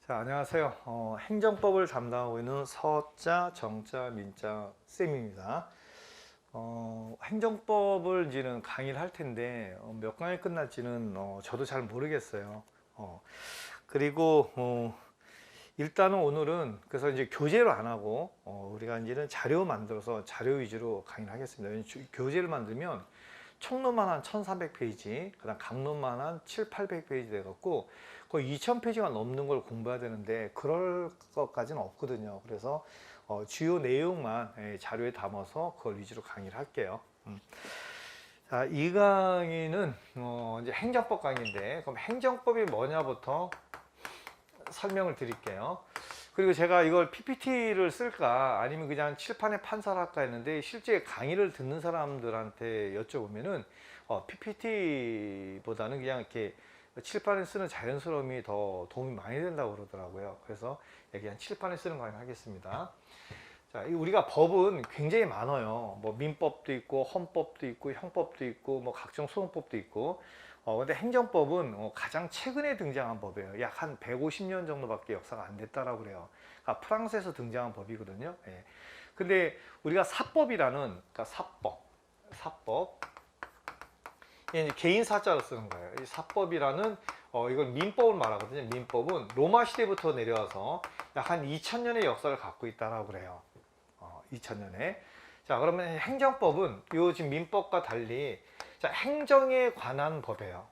자, 안녕하세요. 행정법을 담당하고 있는 서자, 정자, 민자 쌤입니다. 행정법을 이제는 강의를 할 텐데 몇 강이 끝날지는 저도 잘 모르겠어요. 그리고 일단은 오늘은 그래서 이제 교재로 안 하고 우리가 이제는 자료 만들어서 자료 위주로 강의를 하겠습니다. 교재를 만들면 총론만 한 1300페이지, 그다음 강론만 한 7, 800페이지 돼갖고 거의 2000페이지가 넘는 걸 공부해야 되는데 그럴 것까지는 없거든요. 그래서 주요 내용만 자료에 담아서 그걸 위주로 강의를 할게요. 자, 이 강의는 이제 행정법 강의인데, 그럼 행정법이 뭐냐부터 설명을 드릴게요. 그리고 제가 이걸 PPT를 쓸까 아니면 그냥 칠판에 판사를 할까 했는데, 실제 강의를 듣는 사람들한테 여쭤보면은 PPT보다는 그냥 이렇게 칠판에 쓰는 자연스러움이 더 도움이 많이 된다고 그러더라고요. 그래서 그냥 칠판에 쓰는 강의를 하겠습니다. 자, 우리가 법은 굉장히 많아요. 뭐 민법도 있고 헌법도 있고 형법도 있고 뭐 각종 소송법도 있고. 근데 행정법은 가장 최근에 등장한 법이에요. 약 한 150년 정도밖에 역사가 안 됐다라고 그래요. 그러니까 프랑스에서 등장한 법이거든요. 예. 근데 우리가 사법이라는, 그러니까 사법, 이게 개인 사자로 쓰는 거예요. 이 사법이라는, 이걸 민법을 말하거든요. 민법은 로마 시대부터 내려와서 약 한 2000년의 역사를 갖고 있다라고 그래요. 2000년에. 자, 그러면 행정법은 요 지금 민법과 달리, 자, 행정에 관한 법이에요.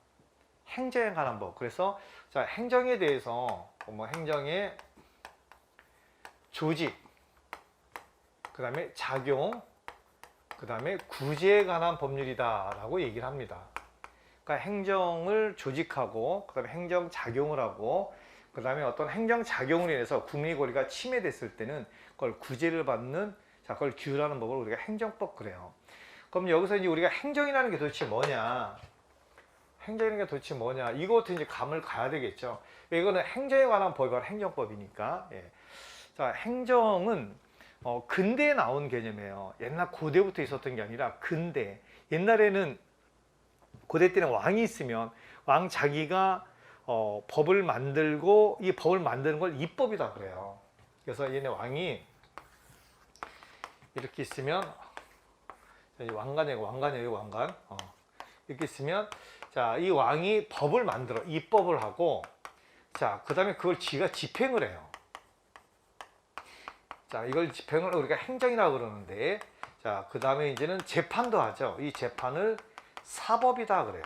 행정에 관한 법. 그래서 자, 행정에 대해서 뭐 행정의 조직, 그 다음에 작용, 그 다음에 구제에 관한 법률이다라고 얘기를 합니다. 그러니까 행정을 조직하고, 그 다음에 행정 작용을 하고, 그 다음에 어떤 행정 작용으로 인해서 국민의 권리가 침해됐을 때는 그걸 구제를 받는, 자, 그걸 규율하는 법을 우리가 행정법 그래요. 그럼 여기서 이제 우리가 행정이라는 게 도대체 뭐냐? 행정이라는 게 도대체 뭐냐? 이것도 이제 감을 가야 되겠죠. 이거는 행정에 관한 법이 바로 행정법이니까. 예. 자, 행정은 근대에 나온 개념이에요. 옛날 고대부터 있었던 게 아니라 근대. 옛날에는 고대 때는 왕이 있으면 왕 자기가 법을 만들고, 이 법을 만드는 걸 입법이다 그래요. 그래서 얘네 왕이 이렇게 있으면, 왕관이에요. 왕관. 이렇게 있으면, 자, 이 왕이 법을 만들어 입법을 하고, 자, 그 다음에 그걸 지가 집행을 해요. 자, 이걸 집행을 우리가 행정이라고 그러는데, 자, 그 다음에 이제는 재판도 하죠. 이 재판을 사법이다 그래요.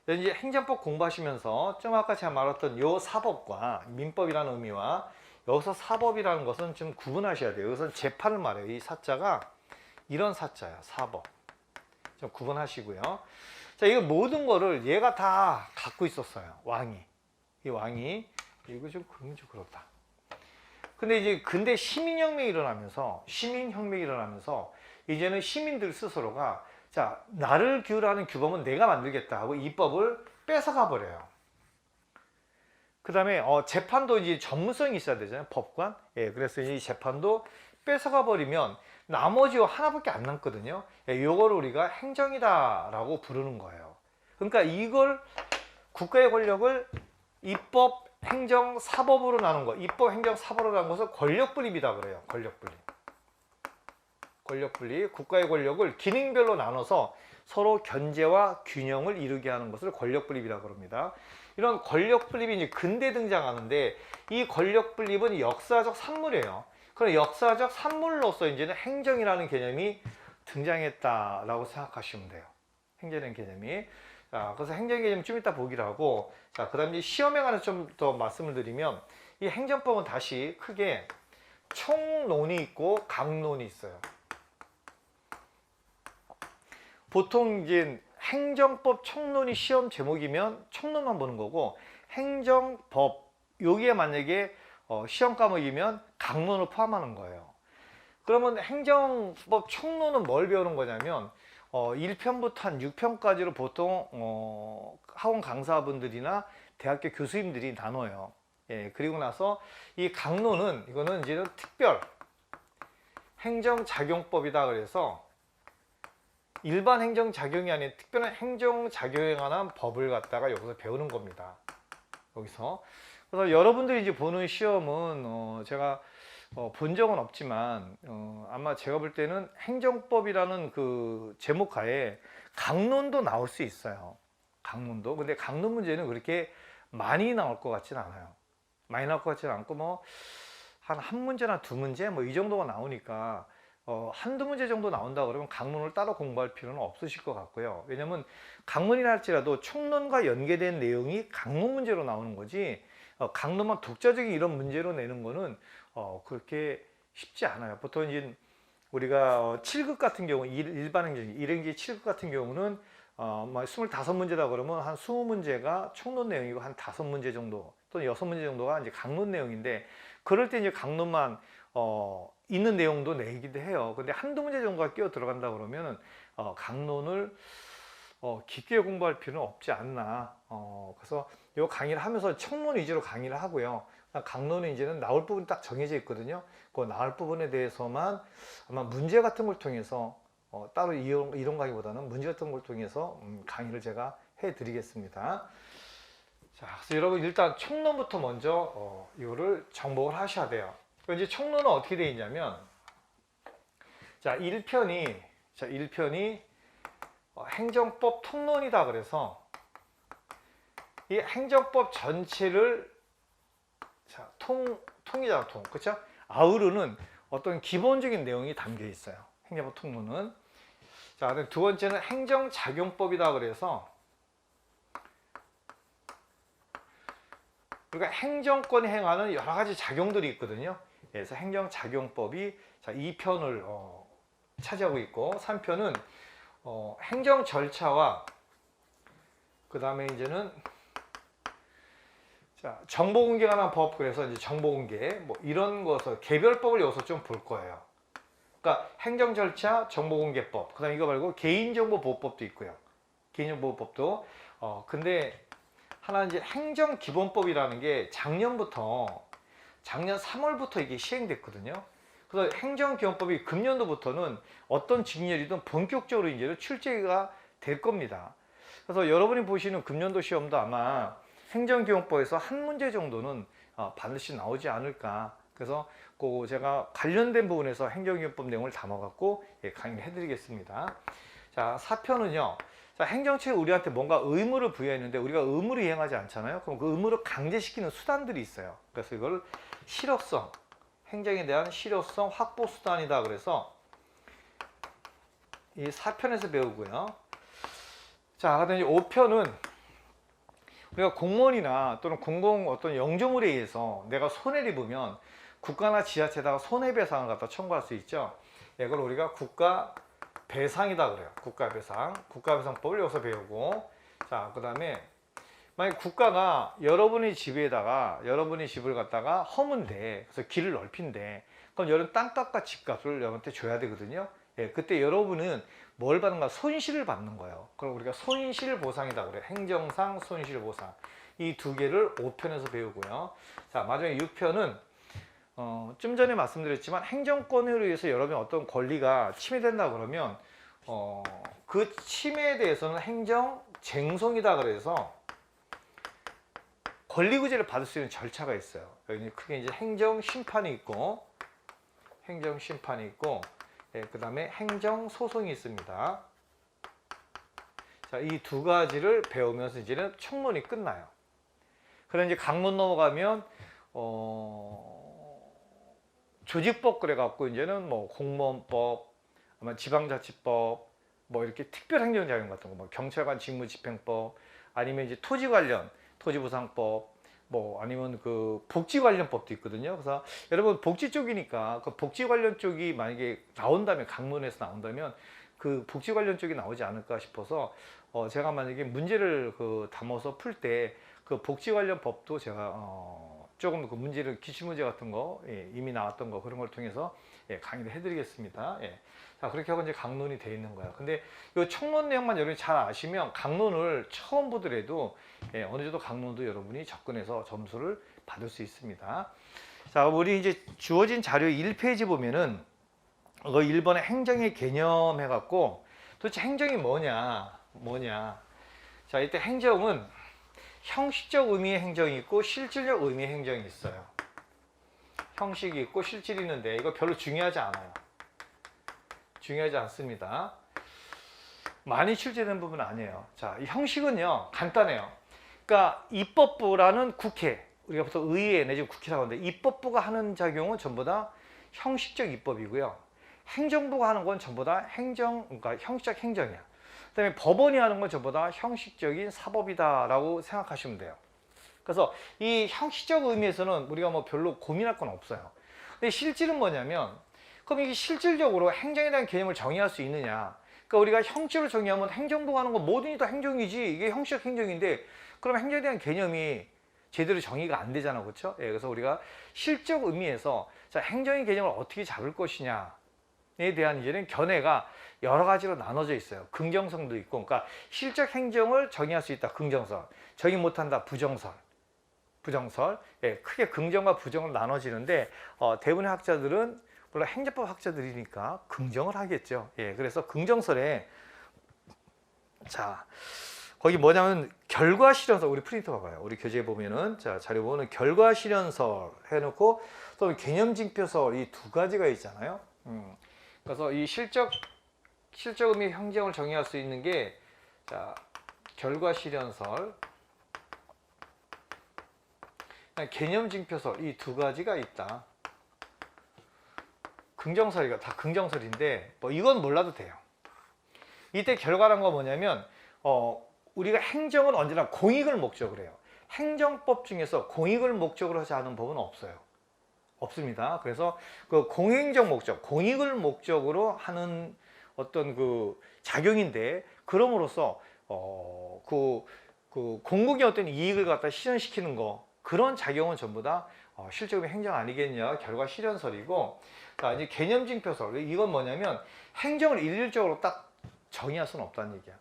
이제 행정법 공부하시면서 좀 아까 제가 말했던 요 사법과 민법이라는 의미와 여기서 사법이라는 것은 좀 구분하셔야 돼요. 여기서는 재판을 말해요. 이 사자가 이런 사자야, 사법. 좀 구분하시고요. 자, 이거 모든 거를 얘가 다 갖고 있었어요. 왕이. 이 왕이, 이거 좀 그렇다. 근데 이제 근대 시민혁명이 일어나면서, 이제는 시민들 스스로가, 자, 나를 규율하는 규범은 내가 만들겠다 하고 입법을 뺏어가 버려요. 그 다음에 재판도 이제 전문성이 있어야 되잖아요. 법관. 예, 그래서 이 재판도 뺏어가 버리면 나머지 하나밖에 안 남거든요. 예, 요거를 우리가 행정이다라고 부르는 거예요. 그러니까 이걸, 국가의 권력을 입법, 행정, 사법으로 나눈 거, 입법, 행정, 사법으로 나눈 것을 권력분립이다 그래요. 권력분립. 국가의 권력을 기능별로 나눠서 서로 견제와 균형을 이루게 하는 것을 권력분립이라고 합니다. 이런 권력분립이 이제 근대 등장하는데, 이 권력분립은 역사적 산물이에요. 그런 역사적 산물로서 이제는 행정이라는 개념이 등장했다라고 생각하시면 돼요. 행정이라는 개념이. 자, 그래서 행정 개념 좀 이따 보기로 하고, 자, 그 다음에 이제 시험에 관해서 좀 더 말씀을 드리면, 이 행정법은 다시 크게 총론이 있고 강론이 있어요. 보통 이제 행정법 총론이 시험 제목이면 총론만 보는 거고, 행정법 여기에 만약에 시험 과목이면 강론을 포함하는 거예요. 그러면 행정법 총론은 뭘 배우는 거냐면 1편부터 한 6편까지로 보통 학원 강사분들이나 대학교 교수님들이 나눠요. 예, 그리고 나서 이 강론은, 이거는 이제 특별 행정작용법이다 그래서 일반 행정작용이 아닌 특별한 행정작용에 관한 법을 갖다가 여기서 배우는 겁니다. 여기서. 그래서 여러분들이 이제 보는 시험은 제가 본 적은 없지만 아마 제가 볼 때는 행정법이라는 그 제목하에 강론도 나올 수 있어요. 강론도. 근데 강론 문제는 그렇게 많이 나올 것 같지는 않아요. 많이 나올 것 같지는 않고 뭐 한 문제나 두 문제 뭐 이 정도가 나오니까 한두 문제 정도 나온다 그러면 강론을 따로 공부할 필요는 없으실 것 같고요. 왜냐면 강론이라 할지라도 총론과 연계된 내용이 강론 문제로 나오는 거지 강론만 독자적인 이런 문제로 내는 거는 그렇게 쉽지 않아요. 보통 이제 우리가 7급 같은 경우 일반 행정 1행기 7급 같은 경우는 막 25문제다 그러면 한 20문제가 총론 내용이고 한 5문제 정도 또는 6문제 정도가 이제 강론 내용인데 그럴 때 이제 강론만 있는 내용도 내기도 해요. 근데 한두 문제 정도가 끼어 들어간다 그러면 강론을 깊게 공부할 필요는 없지 않나. 그래서 이 강의를 하면서 청론 위주로 강의를 하고요. 강론은 이제는 나올 부분이 딱 정해져 있거든요. 그 나올 부분에 대해서만 아마 문제 같은 걸 통해서 따로 이론 강의보다는 문제 같은 걸 통해서 강의를 제가 해드리겠습니다. 자, 그래서 여러분 일단 총론부터 먼저 이거를 정복을 하셔야 돼요. 이제 총론은 어떻게 되어 있냐면 자 1편이 행정법 통론이다 그래서 이 행정법 전체를 자, 통이잖아 통 그렇죠? 아우르는 어떤 기본적인 내용이 담겨 있어요. 행정법 통론은. 자, 두 번째는 행정작용법이다 그래서 우리가 행정권이 행하는 여러 가지 작용들이 있거든요. 그래서 행정작용법이 자, 2편을 차지하고 있고 3편은 행정 절차와 그 다음에 이제는 자, 정보공개에 관한 법 그래서 이제 정보공개 뭐 이런 것을 개별법을 여기서 좀 볼 거예요. 그러니까 행정 절차 정보공개법 그 다음에 이거 말고 개인정보보호법도 있고요. 개인정보보호법도 근데 하나 이제 행정기본법이라는 게 작년 3월부터 이게 시행됐거든요. 그래서 행정기본법이 금년도부터는 어떤 직렬이든 본격적으로 이제 출제가 될 겁니다. 그래서 여러분이 보시는 금년도 시험도 아마 행정기본법에서 한 문제 정도는 반드시 나오지 않을까. 그래서 그 제가 관련된 부분에서 행정기본법 내용을 담아갖고 강의를 해드리겠습니다. 자, 4편은요. 자, 행정처에 우리한테 뭔가 의무를 부여했는데 우리가 의무를 이행하지 않잖아요. 그럼 그 의무를 강제시키는 수단들이 있어요. 그래서 이걸 실효성, 행정에 대한 실효성 확보 수단이다. 그래서 이 4편에서 배우고요. 자, 그다음에 5편은 우리가 공무원이나 또는 공공 어떤 영조물에 의해서 내가 손해를 입으면 국가나 지자체에다가 손해배상을 갖다 청구할 수 있죠. 이걸 우리가 국가 배상이다 그래요. 국가배상. 국가배상법을 여기서 배우고 자, 그 다음에 만약 국가가 여러분의 집에다가 여러분의 집을 갖다가 허문대 그래서 길을 넓힌대 그럼 여러분 땅값과 집값을 여러분한테 줘야 되거든요. 그때 여러분은 뭘 받는가? 손실을 받는 거예요. 그럼 우리가 손실보상이다 그래요. 행정상 손실보상. 이 두 개를 5편에서 배우고요. 자, 마지막에 6편은 좀 전에 말씀드렸지만 행정권에 의해서 여러분의 어떤 권리가 침해된다 그러면 그 침해에 대해서는 행정쟁송이다 그래서 권리구제를 받을 수 있는 절차가 있어요. 여기 크게 이제 행정심판이 있고 그 다음에 행정소송이 있습니다. 자, 이 두 가지를 배우면서 이제는 총론이 끝나요. 그럼 이제 강론 넘어가면 조직법 그래갖고 이제는 뭐 공무원법, 아마 지방자치법, 뭐 이렇게 특별행정작용 같은 거, 뭐 경찰관 직무집행법, 아니면 이제 토지 관련 토지보상법, 뭐 아니면 그 복지 관련 법도 있거든요. 그래서 여러분 복지 쪽이니까 그 복지 관련 쪽이 만약에 나온다면 강론에서 나온다면 그 복지 관련 쪽이 나오지 않을까 싶어서 제가 만약에 문제를 그 담아서 풀 때 그 복지 관련 법도 제가 조금 그 문제를 기출문제 같은 거 이미 나왔던 거 그런 걸 통해서 강의를 해드리겠습니다. 자, 그렇게 하고 이제 강론이 되어 있는 거예요. 근데 이 총론 내용만 여러분이 잘 아시면 강론을 처음 보더라도 어느 정도 강론도 여러분이 접근해서 점수를 받을 수 있습니다. 자, 우리 이제 주어진 자료 1페이지 보면은 그 1번에 행정의 개념 해갖고 도대체 행정이 뭐냐. 자, 이때 행정은 형식적 의미의 행정이 있고 실질적 의미의 행정이 있어요. 형식이 있고 실질이 있는데 이거 별로 중요하지 않아요. 중요하지 않습니다. 많이 출제된 부분은 아니에요. 자, 이 형식은요 간단해요. 그러니까 입법부라는 국회, 우리가 보통 의회 내지 국회라고 하는데 입법부가 하는 작용은 전부 다 형식적 입법이고요. 행정부가 하는 건 전부 다 그러니까 형식적 행정이야. 그다음에 법원이 하는 건 전부 다 형식적인 사법이다라고 생각하시면 돼요. 그래서 이 형식적 의미에서는 우리가 뭐 별로 고민할 건 없어요. 근데 실질은 뭐냐면, 그럼 이게 실질적으로 행정에 대한 개념을 정의할 수 있느냐? 그러니까 우리가 형식으로 정의하면 행정부가 하는 건 뭐든지 다 행정이지, 이게 형식적 행정인데, 그럼 행정에 대한 개념이 제대로 정의가 안 되잖아, 그렇죠? 예, 그래서 우리가 실적 의미에서 자, 행정의 개념을 어떻게 잡을 것이냐에 대한 이제는 견해가 여러 가지로 나눠져 있어요. 긍정성도 있고, 그러니까 실적 행정을 정의할 수 있다, 긍정설. 정의 못한다, 부정설. 예, 크게 긍정과 부정으로 나눠지는데 대부분의 학자들은 물론 행정법 학자들이니까 긍정을 하겠죠. 예, 그래서 긍정설에 자 거기 뭐냐면 결과 실현설, 우리 프린터 봐봐요. 우리 교재에 보면은 자 자료 보면 결과 실현설 해놓고 또 개념 징표설 이 두 가지가 있잖아요. 그래서 이 실적 의미 행정을 정의할 수 있는 게 자 결과 실현설, 개념 징표설 이 두 가지가 있다. 긍정설이가 다 긍정설인데 뭐 이건 몰라도 돼요. 이때 결과란 건 뭐냐면 우리가 행정은 언제나 공익을 목적으로 해요. 행정법 중에서 공익을 목적으로 하지 않은 법은 없어요. 없습니다. 그래서 그 공행적 목적, 공익을 목적으로 하는 어떤 그 작용인데, 그럼으로써 그 공공의 어떤 이익을 갖다 실현시키는 거, 그런 작용은 전부 다 실적인 행정 아니겠냐, 결과 실현설이고. 자, 이제 개념 징표설, 이건 뭐냐면 행정을 일률적으로 딱 정의할 수는 없다는 얘기야.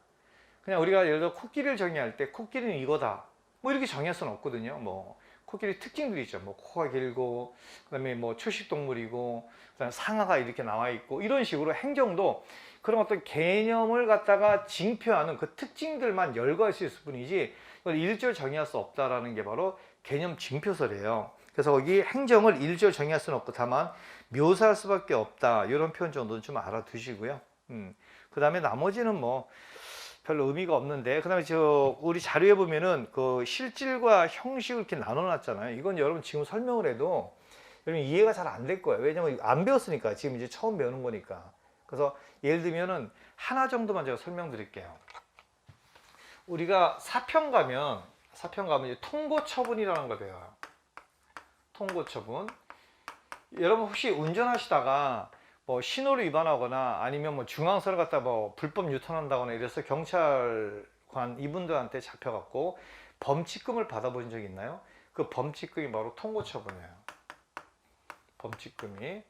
그냥 우리가 예를 들어 코끼리를 정의할 때 코끼리는 이거다 뭐 이렇게 정의할 수는 없거든요. 뭐 코끼리 특징들이 있죠. 뭐 코가 길고, 그다음에 뭐 초식 동물이고, 그다음에 상아가 이렇게 나와 있고, 이런 식으로 행정도 그런 어떤 개념을 갖다가 징표하는 그 특징들만 열거할 수 있을 뿐이지 이걸 일절 정의할 수 없다라는 게 바로 개념 징표설이에요. 그래서 거기 행정을 일절 정의할 수는 없고 다만 묘사할 수밖에 없다, 이런 표현 정도는 좀 알아두시고요. 그 다음에 나머지는 뭐 별로 의미가 없는데, 그 다음에 우리 자료에 보면은 그 실질과 형식을 이렇게 나눠놨잖아요. 이건 여러분 지금 설명을 해도 여러분 이해가 잘 안 될 거예요. 왜냐면 안 배웠으니까, 지금 이제 처음 배우는 거니까. 그래서 예를 들면은 하나 정도만 제가 설명드릴게요. 우리가 사평 가면 이제 통고처분이라는 걸 배워요. 통고처분. 여러분 혹시 운전하시다가 뭐 신호를 위반하거나 아니면 뭐 중앙선을 갖다 뭐 불법 유턴한다거나 이래서 경찰관 이분들한테 잡혀갖고 범칙금을 받아보신 적 있나요? 그 범칙금이 바로 통고처분이에요. 범칙금이.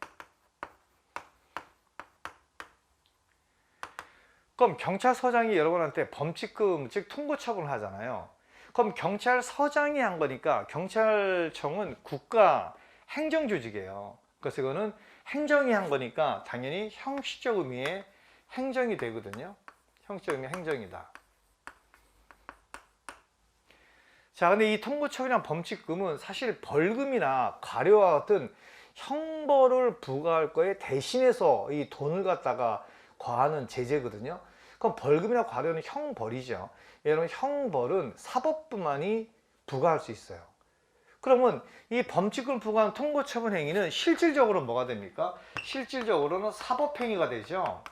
그럼 경찰서장이 여러분한테 범칙금, 즉 통고처분을 하잖아요. 그럼 경찰서장이 한 거니까 경찰청은 국가 행정조직이에요. 그래서 이거는 행정이 한 거니까 당연히 형식적 의미의 행정이 되거든요. 형식적 의미의 행정이다. 자, 근데 이 통고처분이나 범칙금은 사실 벌금이나 과료와 같은 형벌을 부과할 거에 대신해서 이 돈을 갖다가 과하는 제재거든요. 그럼 벌금이나 과료는 형벌이죠. 여러분, 형벌은 사법부만이 부과할 수 있어요. 그러면 이 범칙금을 부과하는 통고처분 행위는 실질적으로 뭐가 됩니까? 실질적으로는 사법행위가 되죠.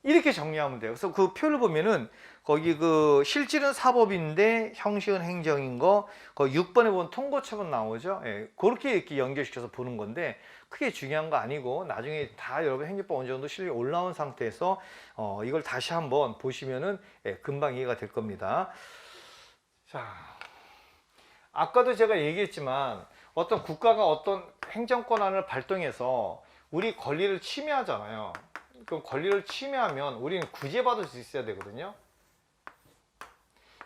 이렇게 정리하면 돼요. 그래서 그 표를 보면은 거기 그 실질은 사법인데 형식은 행정인 거, 거기 6번에 보면 통고처분 나오죠. 예, 그렇게 이렇게 연결시켜서 보는 건데 크게 중요한 거 아니고, 나중에 다 여러분 행정법 어느 정도 실력이 올라온 상태에서 이걸 다시 한번 보시면은 금방 이해가 될 겁니다. 자, 아까도 제가 얘기했지만 어떤 국가가 어떤 행정 권한을 발동해서 우리 권리를 침해하잖아요. 그럼 권리를 침해하면 우리는 구제받을 수 있어야 되거든요.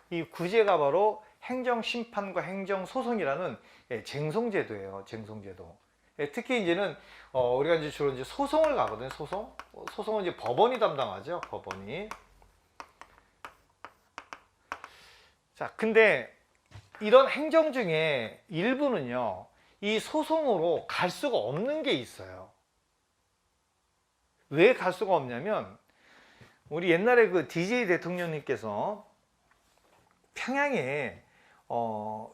이 구제가 바로 행정심판과 행정소송이라는 쟁송제도예요. 쟁송제도. 특히 이제는 우리가 이제 주로 이제 소송을 가거든요. 소송은 이제 법원이 담당하죠. 법원이. 자, 근데 이런 행정 중에 일부는요, 이 소송으로 갈 수가 없는 게 있어요. 왜 갈 수가 없냐면, 우리 옛날에 그 DJ 대통령님께서 평양에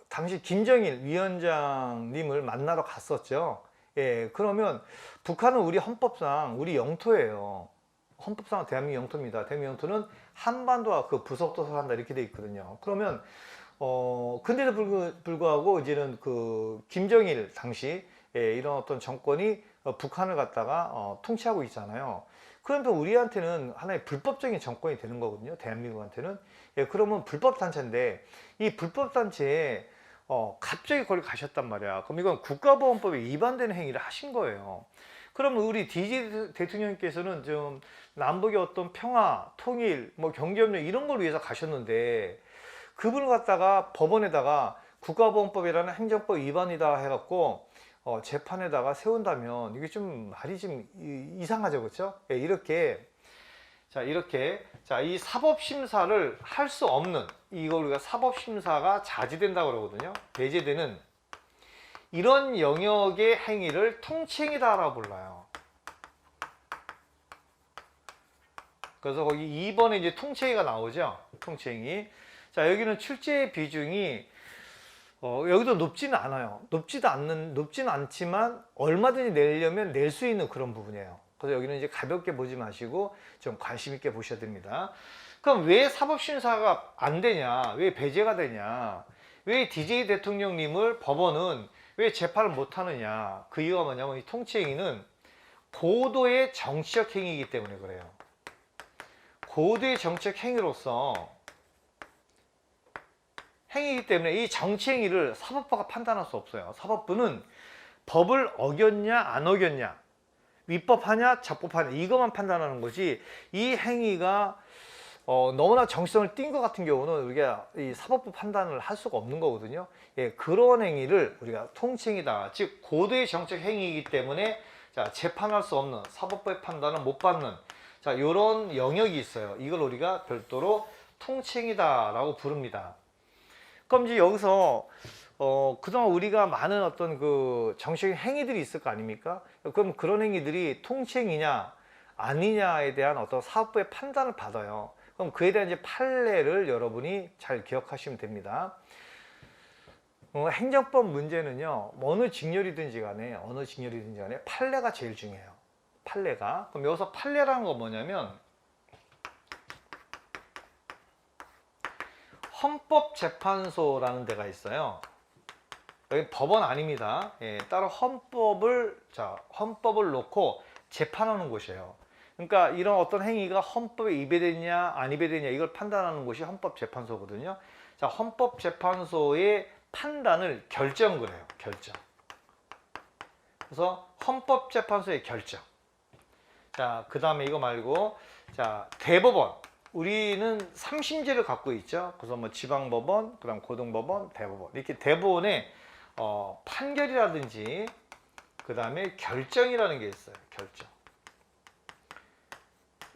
당시 김정일 위원장님을 만나러 갔었죠. 예, 그러면 북한은 우리 헌법상 우리 영토예요. 헌법상 대한민국 영토입니다. 대한민국 영토는 한반도와 그 부속도서 한다 이렇게 돼 있거든요. 그러면 근데도 불구하고 이제는 그 김정일 당시 이런 어떤 정권이 북한을 갖다가 통치하고 있잖아요. 그러면 우리한테는 하나의 불법적인 정권이 되는 거거든요. 대한민국한테는. 예, 그러면 불법 단체인데 이 불법 단체에 갑자기 거기 가셨단 말이야. 그럼 이건 국가보안법에 위반되는 행위를 하신 거예요. 그러면 우리 DJ 대통령께서는 좀 남북의 어떤 평화, 통일, 뭐 경제협력 이런 걸 위해서 가셨는데 그분을 갖다가 법원에다가 국가보안법이라는 행정법 위반이다 해갖고 재판에다가 세운다면 이게 좀 말이 좀 이상하죠, 그렇죠? 예, 이렇게 이 사법심사를 할 수 없는 이걸 우리가 사법심사가 자제된다고 그러거든요. 배제되는 이런 영역의 행위를 통치행위다라고 불러요. 그래서 거기 2번에 이제 통치행위가 나오죠. 통치행위. 자, 여기는 출제 비중이 여기도 높지는 않아요. 높지는 않지만 얼마든지 내려면 낼 수 있는 그런 부분이에요. 그래서 여기는 이제 가볍게 보지 마시고 좀 관심 있게 보셔야 됩니다. 그럼 왜 사법심사가 안 되냐? 왜 배제가 되냐? 왜 DJ 대통령님을 법원은 왜 재판을 못 하느냐? 그 이유가 뭐냐면 이 통치행위는 고도의 정치적 행위이기 때문에 그래요. 고도의 정치적 행위로서 행위이기 때문에 이 정치 행위를 사법부가 판단할 수 없어요. 사법부는 법을 어겼냐 안 어겼냐, 위법하냐 적법하냐 이것만 판단하는 거지 이 행위가 너무나 정치성을 띈 것 같은 경우는 우리가 이 사법부 판단을 할 수가 없는 거거든요. 예, 그런 행위를 우리가 통치행위다, 즉 고도의 정책 행위이기 때문에 재판할 수 없는, 사법부의 판단을 못 받는 이런 영역이 있어요. 이걸 우리가 별도로 통치행위다라고 부릅니다. 그럼 이제 여기서 그동안 우리가 많은 어떤 그 정치적인 행위들이 있을 거 아닙니까? 그럼 그런 행위들이 통치행위냐 아니냐에 대한 어떤 사법부의 판단을 받아요. 그럼 그에 대한 이제 판례를 여러분이 잘 기억하시면 됩니다. 행정법 문제는요, 어느 직렬이든지 간에 판례가 제일 중요해요. 판례가. 그럼 여기서 판례라는 건 뭐냐면 헌법재판소라는 데가 있어요. 여기 법원 아닙니다. 예, 따로 헌법을 놓고 재판하는 곳이에요. 그러니까 이런 어떤 행위가 헌법에 위배되냐 안 위배되냐 이걸 판단하는 곳이 헌법재판소거든요. 자, 헌법재판소의 판단을 결정을 해요. 결정. 그래서 헌법재판소의 결정. 자, 그 다음에 이거 말고 대법원. 우리는 3심제를 갖고 있죠. 그래서 뭐 지방법원, 그다음 고등법원, 대법원 이렇게 대법원의 판결이라든지 그 다음에 결정이라는 게 있어요. 결정.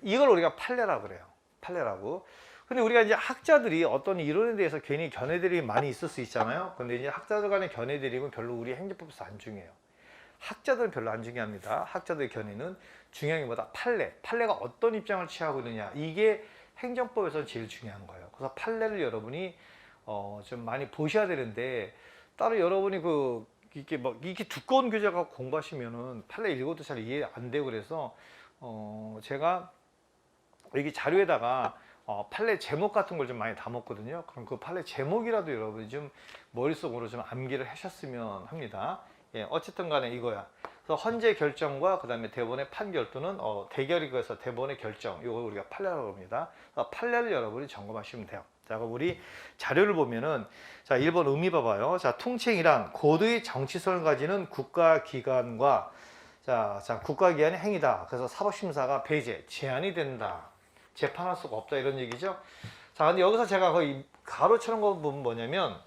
이걸 우리가 판례라고 그래요. 판례라고. 근데 우리가 이제 학자들이 어떤 이론에 대해서 괜히 견해들이 많이 있을 수 있잖아요. 근데 이제 학자들 간의 견해들이 별로 우리 행정법에서 안 중요해요. 학자들은 별로 안 중요합니다. 학자들의 견해는 중요한 게 뭐다? 판례가 어떤 입장을 취하고 있느냐. 이게 행정법에서 제일 중요한 거예요. 그래서 판례를 여러분이 좀 많이 보셔야 되는데 따로 여러분이 이렇게 두꺼운 교재 갖고 공부하시면은 판례 읽어도 잘 이해 안 되고 그래서 제가 여기 자료에다가 판례 제목 같은 걸 좀 많이 담았거든요. 그럼 그 판례 제목이라도 여러분이 좀 머릿속으로 좀 암기를 하셨으면 합니다. 예, 어쨌든 간에 이거야. 그래서 헌재 결정과 그 다음에 대법원의 판결 또는 대결이고해서 대법원의 결정, 이거 우리가 판례라고 합니다. 판례를 여러분이 점검하시면 돼요. 자, 그럼 우리 자료를 보면은 1번 의미 봐봐요. 통치행위란 고도의 정치성을 가지는 국가기관과 국가기관의 행위다. 그래서 사법심사가 배제, 제한이 된다. 재판할 수가 없다 이런 얘기죠. 자, 근데 여기서 제가 거의 가로쳐놓은 거 보면 뭐냐면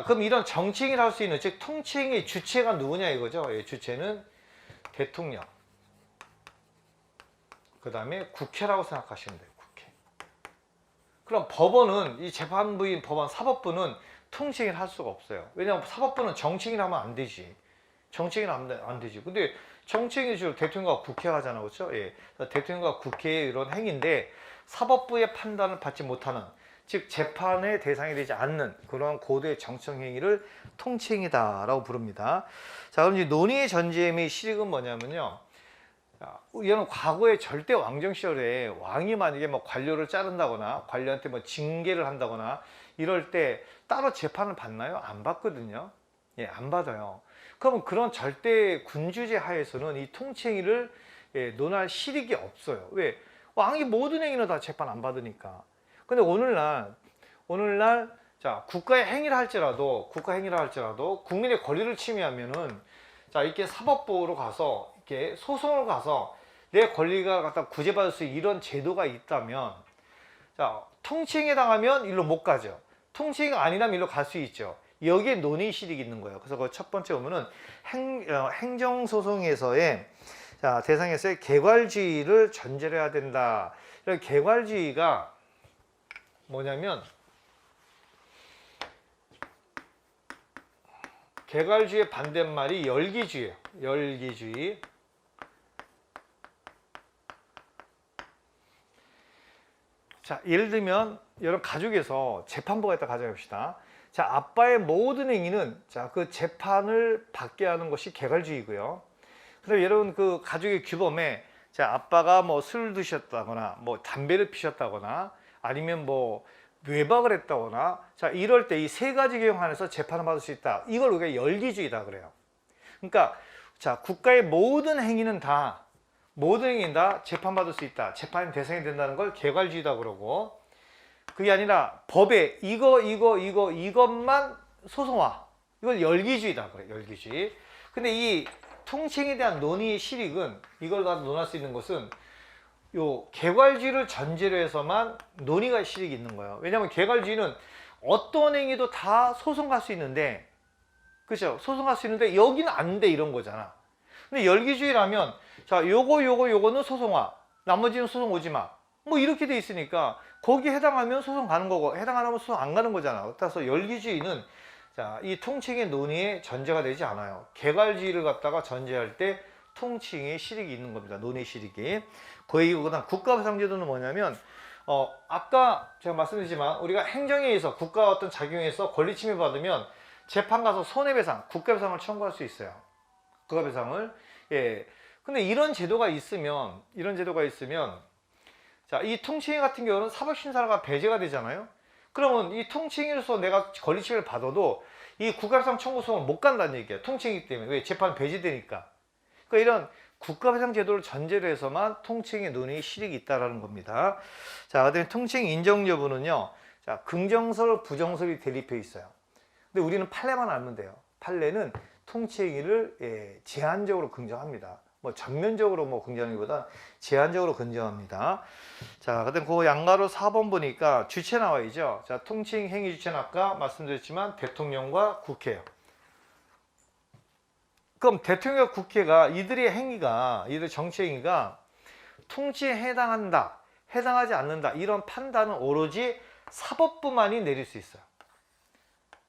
그럼 이런 정치행위를 할 수 있는, 즉 통치행위의 주체가 누구냐 이거죠. 예, 주체는 대통령, 그 다음에 국회라고 생각하시면 돼요. 국회. 그럼 법원은 이 재판부인 법원 사법부는 통칭을 할 수가 없어요. 왜냐하면 사법부는 정칭을 하면 안 되지. 정칭을 하면 안 되지. 근데 정칭이 주로 대통령과 국회가 하잖아, 그렇죠? 예. 대통령과 국회의 이런 행위인데 사법부의 판단을 받지 못하는, 즉 재판의 대상이 되지 않는 그런 고도의 정치적 행위를 통칭이다라고 부릅니다. 자, 그럼 이제 논의의 전제 및 실익은 뭐냐면요. 자, 이거는 과거의 절대 왕정 시절에 왕이 만약에 뭐 관료를 자른다거나 관료한테 뭐 징계를 한다거나 이럴 때 따로 재판을 받나요? 안 받거든요. 예, 안 받아요. 그러면 그런 절대 군주제 하에서는 이 통치행위를 논할 실익이 없어요. 왜? 왕이 모든 행위는 다 재판 안 받으니까. 근데 오늘날 자, 국가의 행위를 할지라도 국민의 권리를 침해하면은 자, 이렇게 사법부로 가서 이렇게 소송을 가서 내 권리가 갖다 구제받을 수 있는 이런 제도가 있다면, 자, 통치행위에 당하면 일로 못 가죠. 통치행위가 아니라면 일로 갈 수 있죠. 여기에 논의 실익이 있는 거예요. 그래서 그 첫 번째 보면은 행정소송에서의 자, 대상에서의 개괄주의를 전제를 해야 된다. 이런 개괄주의가 뭐냐면, 개괄주의의 반대말이 열기주의예요. 열기주의. 자, 예를 들면 여러분 가족에서 재판부가 있다 가정해봅시다. 자, 아빠의 모든 행위는 자, 그 재판을 받게 하는 것이 개괄주의고요. 그다음에 여러분 그 가족의 규범에 자, 아빠가 뭐 술을 드셨다거나 뭐 담배를 피셨다거나 아니면 뭐 외박을 했다거나 자, 이럴 때 이 세 가지 규정 안에서 재판을 받을 수 있다. 이걸 우리가 열기주의다 그래요. 그러니까 자, 국가의 모든 행위는 다 재판받을 수 있다. 재판의 대상이 된다는 걸 개괄주의다 그러고, 그게 아니라 법에 이것만 소송화. 이걸 열기주의다 그래. 열기주의. 근데 이 통칭에 대한 논의의 실익은 이걸 가지고 논할 수 있는 것은 요 개괄주의를 전제로 해서만 논의가 실익이 있는 거예요. 왜냐하면 개괄주의는 어떤 행위도 다 소송 갈 수 있는데, 그렇죠? 소송 갈 수 있는데 여기는 안 돼 이런 거잖아. 근데 열기주의라면 자, 요거는 소송화, 나머지는 소송 오지 마. 뭐 이렇게 돼 있으니까 거기에 해당하면 소송 가는 거고 해당 안 하면 소송 안 가는 거잖아. 따라서 열기주의는 자, 이 통칭의 논의의 전제가 되지 않아요. 개괄주의를 갖다가 전제할 때 통칭의 실익이 있는 겁니다. 논의 실익이. 그다음 국가배상제도는 뭐냐면 아까 제가 말씀드리지만 우리가 행정에 의해서 국가 어떤 작용에 서 권리 침해 받으면 재판 가서 손해배상, 국가배상을 청구할 수 있어요. 국가배상을. 예. 근데 이런 제도가 있으면 자, 이 통칭위 같은 경우는 사법심사가 배제가 되잖아요. 그러면 이 통칭위로서 내가 권리 침해를 받아도 이 국가배상 청구 소송을 못 간다는 얘기예요. 통칭이기 때문에. 왜? 재판 배제되니까. 그러니까 이런 국가배상 제도를 전제로 해서만 통칭의 논의의 실익이 있다라는 겁니다. 자, 그다음에 통칭 인정 여부는요. 자, 긍정설, 부정설이 대립해 있어요. 근데 우리는 판례만 알면 돼요. 판례는 통칭위를 제한적으로 긍정합니다. 뭐 전면적으로 뭐 긍정하기보다 제한적으로 긍정합니다. 자, 그다음 그 양가로 4번 보니까 주체 나와 있죠. 자, 통칭 행위 주체는 아까 말씀드렸지만 대통령과 국회예요. 그럼 대통령과 국회가 이들의 정치 행위가 통치에 해당한다, 해당하지 않는다 이런 판단은 오로지 사법부만이 내릴 수 있어요.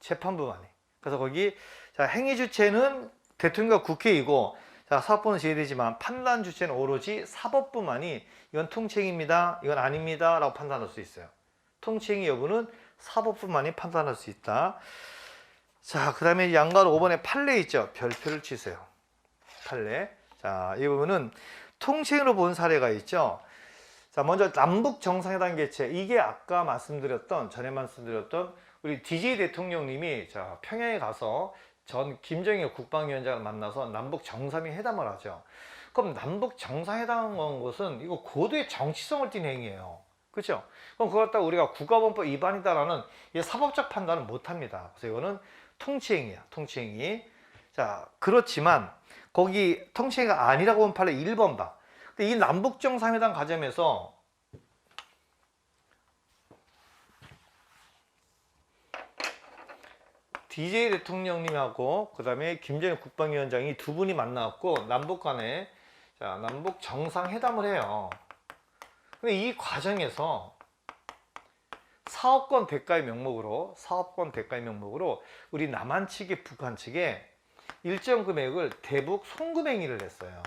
재판부만이. 그래서 거기 자, 행위 주체는 대통령과 국회이고 자, 사법부는 제외되지만 판단 주체는 오로지 사법부만이 이건 통치행위입니다, 이건 아닙니다 라고 판단할 수 있어요. 통치행위 여부는 사법부만이 판단할 수 있다. 자, 그 다음에 양가로 5번에 판례 있죠. 별표를 치세요. 판례. 자, 이 부분은 통칭으로 본 사례가 있죠. 자, 먼저 남북 정상회담 개최. 이게 아까 전에 말씀드렸던 우리 DJ 대통령님이 자, 평양에 가서 전 김정일 국방위원장을 만나서 남북 정상회담을 하죠. 그럼 남북 정상회담 한 것은 이거 고도의 정치성을 띤 행위예요. 그렇죠? 그럼 그걸 갖다가 우리가 국가본법 위반이다라는 사법적 판단은 못 합니다. 그래서 이거는 통치행위야, 통치행위. 자, 그렇지만 거기 통치행위가 아니라고 보면 판례 1번 봐. 근데 이 남북정상회담 과정에서 DJ 대통령님하고 그 다음에 김정일 국방위원장이 두 분이 만나갖고 남북 간에 자, 남북 정상회담을 해요. 근데 이 과정에서 사업권 대가의 명목으로 우리 남한 측이 북한 측에 일정 금액을 대북 송금행위를 했어요.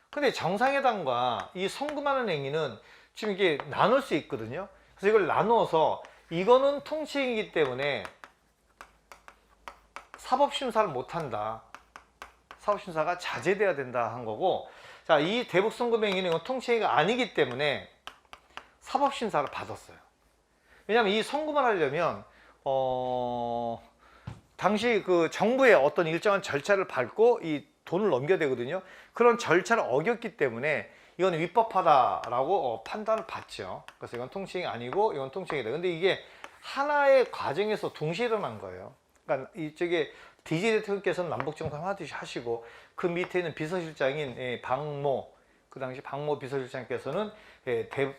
근데 정상회담과 이 송금하는 행위는 지금 이게 나눌 수 있거든요. 그래서 이걸 나누어서 이거는 통치행위이기 때문에 사법심사를 못한다. 사법심사가 자제돼야 된다 한 거고, 자, 이 대북 송금 행위는 이건 통치행위가 아니기 때문에 사법심사를 받았어요. 왜냐하면 이 송금을 하려면 당시 그 정부의 어떤 일정한 절차를 밟고 이 돈을 넘겨야 되거든요. 그런 절차를 어겼기 때문에 이건 위법하다라고 판단을 받죠. 그래서 이건 통치행위 아니고 이건 통치행위다. 근데 이게 하나의 과정에서 동시에 일어난 거예요. 그러니까 이쪽에 DJ 대통령께서는 남북정상화하듯이 하시고 그 밑에 있는 비서실장인 박모, 그 당시 박모 비서실장께서는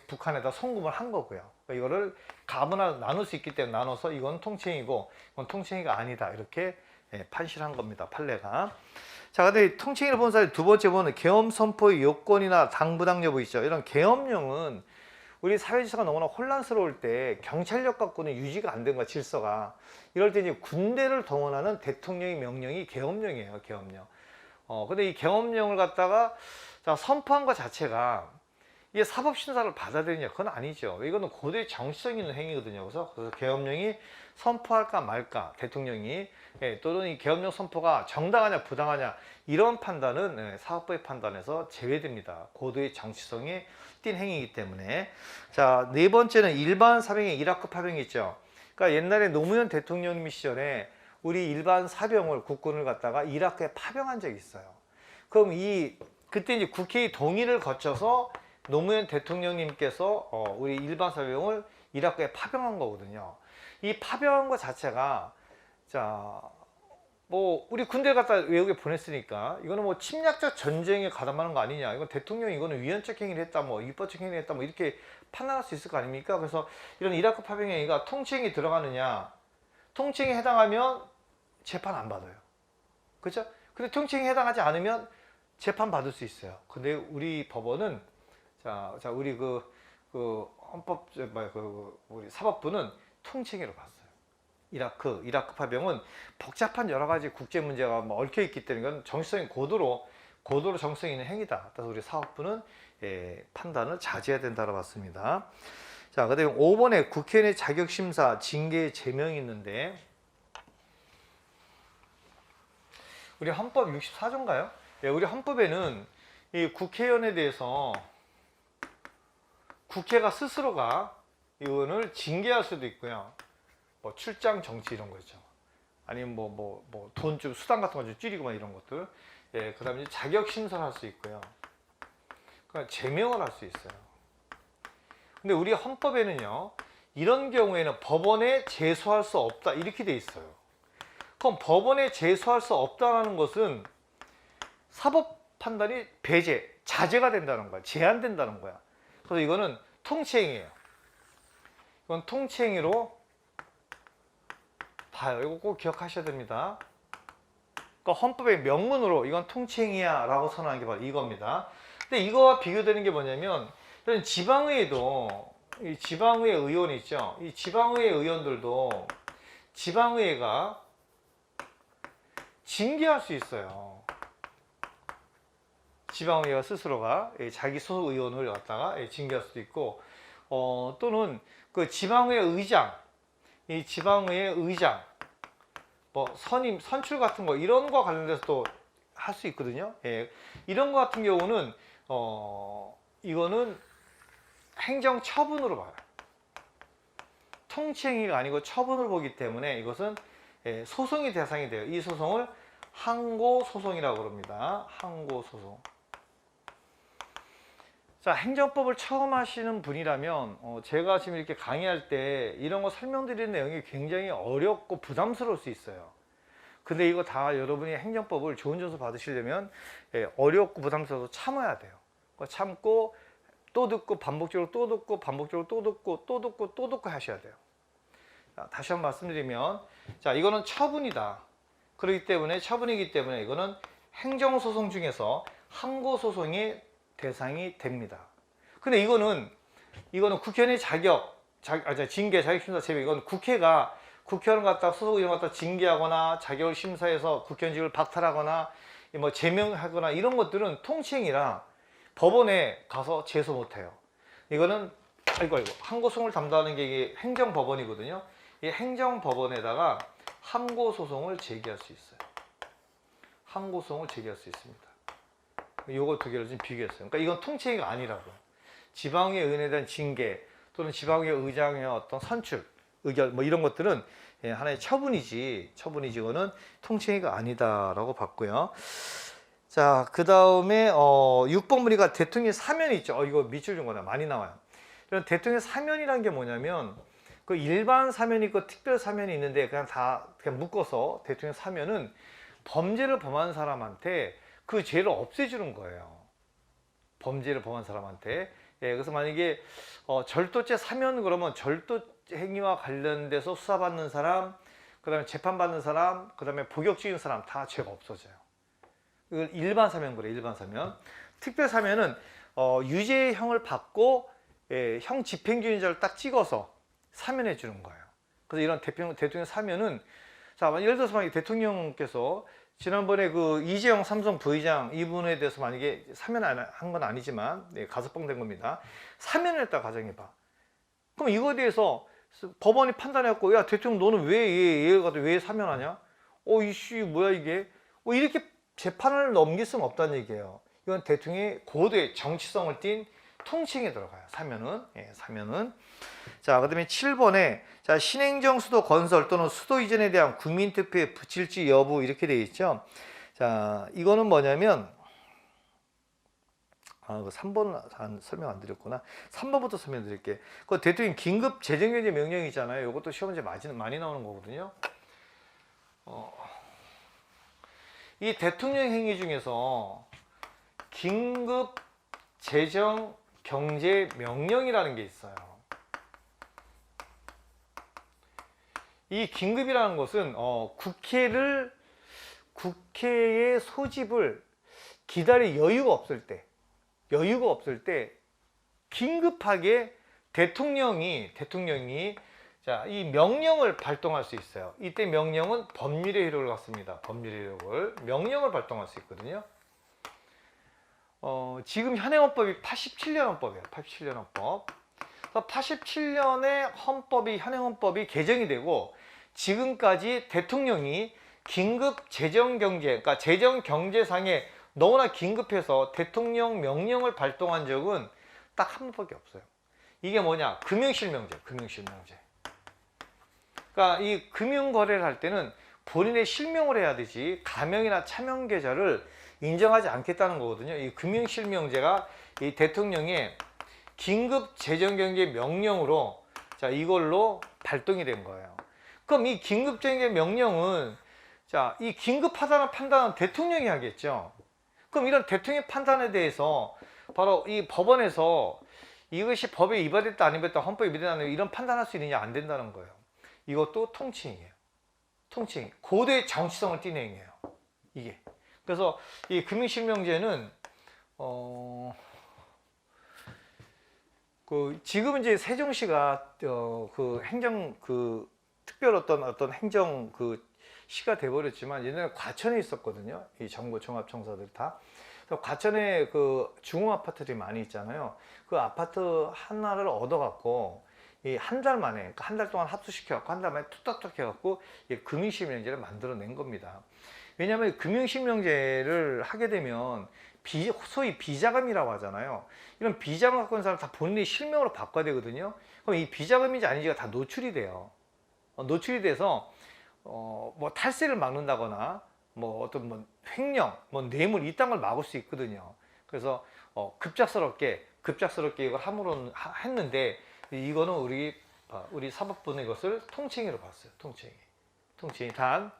북한에다 송금을 한 거고요. 그러니까 이거를 가분할 나눌 수 있기 때문에 나눠서 이건 통치행위고 이건 통치행위가 아니다, 이렇게 판시한 겁니다. 판례가. 자, 근데 통치행위를 본 사례 두 번째 보면 계엄 선포의 요건이나 당부당 여부 있죠. 이런 계엄령은 우리 사회 질서가 너무나 혼란스러울 때 경찰력 갖고는 유지가 안 된 거야, 질서가. 이럴 때 이제 군대를 동원하는 대통령의 명령이 계엄령이에요, 계엄령. 근데 이 계엄령을 갖다가 자, 선포한 것 자체가 이게 사법심사를 받아들이냐, 그건 아니죠. 이거는 고도의 정치성 있는 행위거든요. 그래서 계엄령이 선포할까 말까, 대통령이 또는 이 계엄령 선포가 정당하냐 부당하냐, 이런 판단은 사법부의 판단에서 제외됩니다. 고도의 정치성이 띈 행위이기 때문에. 자, 네 번째는 일반 사병의 이라크 파병이 있죠. 그러니까 옛날에 노무현 대통령 시절에 우리 일반 사병을, 국군을 갖다가 이라크에 파병한 적이 있어요. 그럼 그때 이제 국회의 동의를 거쳐서 노무현 대통령님께서 우리 일반 사병을 이라크에 파병한 거거든요. 이 파병한 것 자체가, 자, 뭐 우리 군대 갖다 외국에 보냈으니까 이거는 뭐 침략적 전쟁에 가담하는 거 아니냐, 이건 대통령이 이거는 위헌적 행위를 했다, 뭐 위법적 행위를 했다, 뭐 이렇게 판단할 수 있을 거 아닙니까? 그래서 이런 이라크 파병 행위가 통치행위 들어가느냐, 통치행위에 해당하면 재판 안 받아요. 그렇죠? 근데 통치행위에 해당하지 않으면 재판 받을 수 있어요. 근데 우리 법원은 자 우리 헌법 우리 사법부는 통치행위로 봤어요. 이라크 파병은 복잡한 여러 가지 국제 문제가 얽혀 있기 때문에 이건 정치성이 고도로 정치성 있는 행위다. 그래서 우리 사법부는 판단을 자제해야 된다고 봤습니다. 자, 그다음에 5번에 국회의원의 자격심사 징계 제명이 있는데, 우리 헌법 64조인가요? 우리 헌법에는 이 국회의원에 대해서 국회가 스스로가 이거를 징계할 수도 있고요. 뭐 출장 정치 이런 거 있죠. 아니면 돈 좀 수당 같은 거 좀 줄이고 막 이런 것들. 그다음에 자격 심사를 할 수 있고요. 그러니까 제명을 할 수 있어요. 근데 우리 헌법에는요, 이런 경우에는 법원에 제소할 수 없다, 이렇게 돼 있어요. 그럼 법원에 제소할 수 없다는 것은 사법 판단이 자제가 된다는 거야. 제한된다는 거야. 그래서 이거는 통치행위예요. 이건 통치행위로 봐요. 이거 꼭 기억하셔야 됩니다. 그러니까 헌법의 명문으로 이건 통치행위야 라고 선언한 게 바로 이겁니다. 근데 이거와 비교되는 게 뭐냐면, 지방의회도, 이 지방의회 의원이 있죠. 이 지방의회 의원들도 지방의회가 징계할 수 있어요. 지방의회가 스스로가 자기 소속 의원을 갖다가 징계할 수도 있고, 또는 그 지방의회 의장, 이 지방의회 의장, 뭐 선임, 선출 같은 거, 이런 거 관련돼서 또 할 수 있거든요. 이런 거 같은 경우는 이거는 행정처분으로 봐요. 통치행위가 아니고 처분으로 보기 때문에 이것은 소송이 대상이 돼요. 이 소송을 항고소송이라고 그럽니다. 항고소송. 자, 행정법을 처음 하시는 분이라면 제가 지금 이렇게 강의할 때 이런 거 설명드리는 내용이 굉장히 어렵고 부담스러울 수 있어요. 근데 이거 다 여러분이 행정법을 좋은 점수 받으시려면 어렵고 부담스러워서 참아야 돼요. 참고 또 듣고 반복적으로 또 듣고 반복적으로 또 듣고 또 듣고 또 듣고 하셔야 돼요. 자, 다시 한번 말씀드리면, 자, 이거는 처분이다. 그렇기 때문에 처분이기 때문에 이거는 행정소송 중에서 항고소송의 대상이 됩니다. 근데 이거는 이거는 국회의원의 징계, 자격심사 제외. 이건 국회의원 갖다 소속 의원 갖다 징계하거나 자격을 심사해서 국회의원직을 박탈하거나 뭐 제명하거나 이런 것들은 통치행위라 법원에 가서 제소 못해요. 이거는 항고소송을 담당하는 게 이게 행정법원이거든요. 이 행정법원에다가 항고소송을 제기할 수 있어요. 항고소송을 제기할 수 있습니다. 요거 두 개를 좀 비교했어요. 그러니까 이건 통치행위가 아니라고. 지방의 의원에 대한 징계 또는 지방의 의장의 어떤 선출, 의결 뭐 이런 것들은 하나의 처분이지 이거는 통치행위가 아니다라고 봤고요. 자, 그 다음에 6번 문의가 대통령 사면이 있죠. 이거 밑줄 준 거나 많이 나와요. 이런 대통령 사면이란 게 뭐냐면 그 일반 사면이 있고 특별 사면이 있는데 그냥 묶어서 대통령 사면은 범죄를 범한 사람한테 그 죄를 없애주는 거예요. 범죄를 범한 사람한테. 그래서 만약에 절도죄 사면 그러면 절도 행위와 관련돼서 수사받는 사람, 그 다음에 재판받는 사람, 그 다음에 복역 중인 사람 다 죄가 없어져요. 이걸 일반 사면 그래, 일반 사면. 특별 사면은 유죄형을 받고 형 집행유예자를 딱 찍어서 사면해 주는 거예요. 그래서 이런 대통령 사면은 자, 예를 들어서 만약에 대통령께서 지난번에 그 이재용 삼성 부회장 이분에 대해서 만약에 사면 한 건 아니지만 가석방 된 겁니다. 사면을 했다 가정해봐. 그럼 이거에 대해서 법원이 판단해갖고 야 대통령 너는 왜 사면하냐? 이씨 뭐야 이게? 이렇게 재판을 넘길 수는 없다는 얘기예요. 이건 대통령의 고도의 정치성을 띈 통칭에 들어가요. 사면은. 사면은. 자, 그다음에 7번에 자, 신행정 수도 건설 또는 수도 이전에 대한 국민투표에 붙일지 여부 이렇게 되어 있죠. 자, 이거는 뭐냐면 그 3번 설명 안 드렸구나. 3번부터 설명드릴게. 그 대통령 긴급 재정경제 명령이잖아요. 이것도 시험문제 많이 나오는 거거든요. 이 대통령 행위 중에서 긴급 재정 경제 명령이라는 게 있어요. 이 긴급이라는 것은 국회의 소집을 기다릴 여유가 없을 때 긴급하게 대통령이 자, 이 명령을 발동할 수 있어요. 이때 명령은 법률의 효력을 갖습니다. 법률의 효력을 명령을 발동할 수 있거든요. 지금 현행헌법이 87년 헌법이에요. 87년 헌법. 87년에 현행헌법이 개정이 되고 지금까지 대통령이 긴급 재정경제, 그러니까 재정경제상에 너무나 긴급해서 대통령 명령을 발동한 적은 딱 한 번밖에 없어요. 이게 뭐냐? 금융실명제. 그러니까 이 금융거래를 할 때는 본인의 실명을 해야 되지 가명이나 차명 계좌를 인정하지 않겠다는 거거든요. 이 금융실명제가 이 대통령의 긴급 재정경제 명령으로 자, 이걸로 발동이 된 거예요. 그럼 이 긴급 재정경제 명령은 자, 이 긴급하다는 판단은 대통령이 하겠죠. 그럼 이런 대통령의 판단에 대해서 바로 이 법원에서 이것이 법에 위반됐다 안 위반됐다 헌법에 위반됐다 이런 판단할 수 있느냐 안 된다는 거예요. 이것도 통칭이에요. 통칭. 고도의 정치성을 띠는 행위예요. 이게. 그래서 이 금융실명제는 지금 이제 세종시가 그 행정 특별 어떤 행정 시가 돼버렸지만 예전에 과천에 있었거든요. 이 정부 종합청사들 다. 그래서 과천에 그 중흥 아파트들이 많이 있잖아요. 그 아파트 하나를 얻어갖고 이 한 달 만에, 그러니까 한 달 동안 합수시켜갖고 한 달 만에 툭탁툭 해갖고 금융실명제를 만들어낸 겁니다. 왜냐하면 금융실명제를 하게 되면 소위 비자금이라고 하잖아요. 이런 비자금 갖고 있는 사람 다 본인의 실명으로 바꿔야 되거든요. 그럼 이 비자금인지 아닌지가 다 노출이 돼요. 노출이 돼서 뭐 탈세를 막는다거나 뭐 어떤 횡령, 뇌물 이딴 걸 막을 수 있거든요. 그래서 급작스럽게 이걸 했는데 이거는 우리 사법부는 이것을 통칭으로 봤어요. 통칭이 단.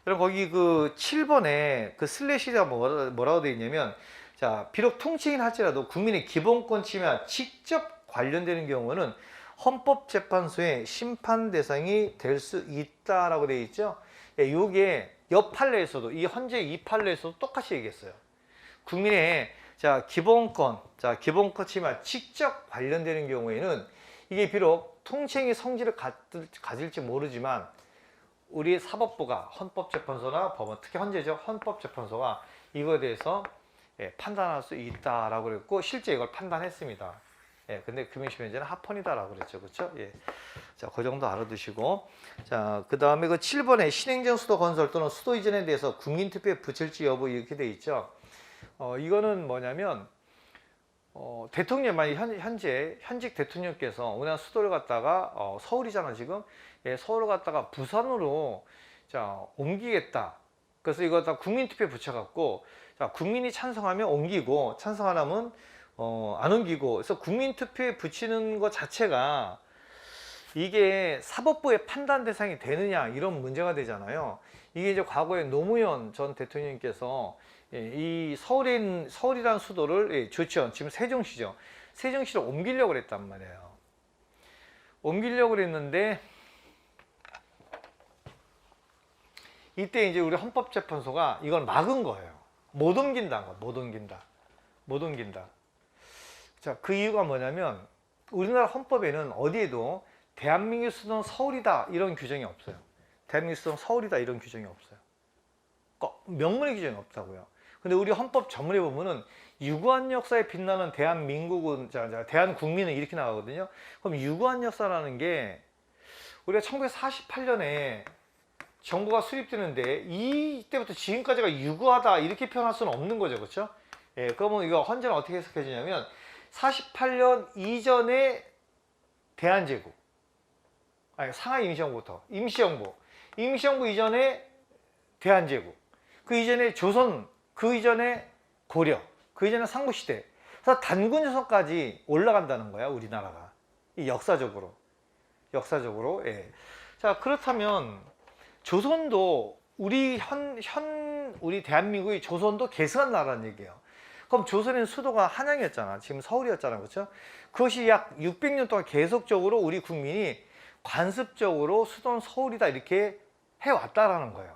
여러분 거기 그 7번에 그 슬래시가 뭐라고 되어 있냐면 자, 비록 통칭이긴 할지라도 국민의 기본권 침해와 직접 관련되는 경우는 헌법재판소의 심판 대상이 될 수 있다라고 되어 있죠. 요게 옆 판례에서도 이 현재 이 판례에서도 똑같이 얘기했어요. 국민의 자, 기본권 침해와 직접 관련되는 경우에는 이게 비록 통치행위 성질을 가질지 모르지만 우리 사법부가 헌법재판소나 법원, 특히 헌재죠. 헌법재판소가 이거에 대해서 판단할 수 있다라고 그랬고 실제 이걸 판단했습니다. 근데 금융심의제는 합헌이다라고 그랬죠. 그렇죠? 자, 그 정도 알아두시고. 자, 그 다음에 그 7번에 신행정 수도 건설 또는 수도 이전에 대해서 국민투표에 붙일지 여부 이렇게 돼 있죠. 이거는 뭐냐면, 대통령, 만약 현직 대통령께서 우리나라 수도를 갖다가, 서울이잖아, 지금. 서울을 갖다가 부산으로, 자, 옮기겠다. 그래서 이거 다 국민투표에 붙여갖고, 자, 국민이 찬성하면 옮기고, 찬성 안 하면, 안 옮기고. 그래서 국민투표에 붙이는 것 자체가 이게 사법부의 판단 대상이 되느냐, 이런 문제가 되잖아요. 이게 이제 과거에 노무현 전 대통령께서 이 서울이라는 수도를 조치원, 지금 세종시죠. 세종시로 옮기려고 그랬단 말이에요. 옮기려고 그랬는데 이때 이제 우리 헌법재판소가 이걸 막은 거예요. 못 옮긴다는 거, 못 옮긴다. 자, 그 이유가 뭐냐면 우리나라 헌법에는 어디에도 대한민국 수도는 서울이다 이런 규정이 없어요. 대한민국 수도는 서울이다 이런 규정이 없어요. 명문의 규정이 없다고요. 근데 우리 헌법 전문에 보면은 유구한 역사에 빛나는 대한민국은, 대한국민은 이렇게 나가거든요. 그럼 유구한 역사라는 게 우리가 1948년에 정부가 수립되는데 이때부터 지금까지가 유구하다 이렇게 표현할 수는 없는 거죠. 그렇죠? 그러면 이거 헌재는 어떻게 해석해지냐면 48년 이전에 대한제국, 상하이 임시정부부터 임시정부 이전에 대한제국, 그 이전에 조선, 그 이전에 고려, 그 이전에 상부시대, 그래서 단군조선까지 올라간다는 거야 우리나라가. 이 역사적으로. 자, 그렇다면 조선도 우리 우리 대한민국이 조선도 계승한 나라는 얘기예요. 그럼 조선의 수도가 한양이었잖아. 지금 서울이었잖아. 그렇죠? 그것이 약 600년 동안 계속적으로 우리 국민이 관습적으로 수도는 서울이다 이렇게 해왔다라는 거예요.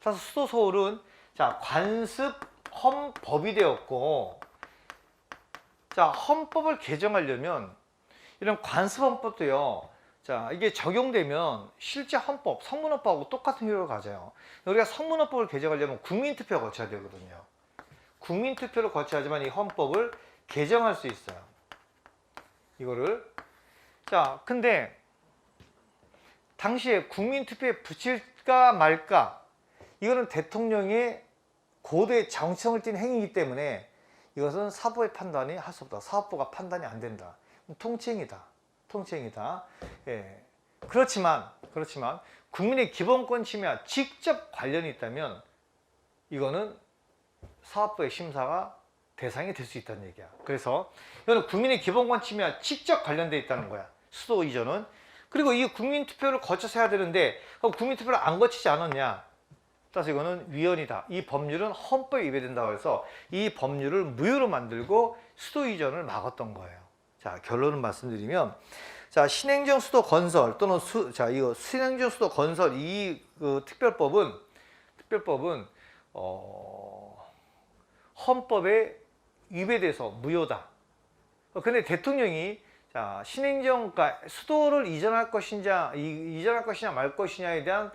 그래서 수도 서울은, 자, 관습 헌법이 되었고, 자, 헌법을 개정하려면 이런 관습 헌법도요. 자, 이게 적용되면 실제 헌법, 성문헌법하고 똑같은 효력을 가져요. 우리가 성문헌법을 개정하려면 국민투표가 거쳐야 되거든요. 국민투표를 거쳐야지만 이 헌법을 개정할 수 있어요. 이거를. 자, 근데 당시에 국민투표에 붙일까 말까, 이거는 대통령의 고도의 정치성을 띈 행위이기 때문에 이것은 사법의 판단이 할 수 없다. 사법부가 판단이 안 된다. 통치행위다. 그렇지만 국민의 기본권 침해와 직접 관련이 있다면 이거는 사법부의 심사가 대상이 될 수 있다는 얘기야. 그래서 이거는 국민의 기본권 침해와 직접 관련돼 있다는 거야. 수도 이전은. 그리고 이 국민투표를 거쳐서 해야 되는데 그럼 국민투표를 안 거치지 않았냐? 따라서 이거는 위헌이다. 이 법률은 헌법에 위배된다고 해서 이 법률을 무효로 만들고 수도 이전을 막았던 거예요. 자, 결론을 말씀드리면, 자, 신행정 수도 건설 또는 이거 신행정 수도 건설 그 특별법은 헌법에 위배돼서 무효다. 근데 대통령이, 자, 그러니까 수도를 이전할 것이냐 말 것이냐에 대한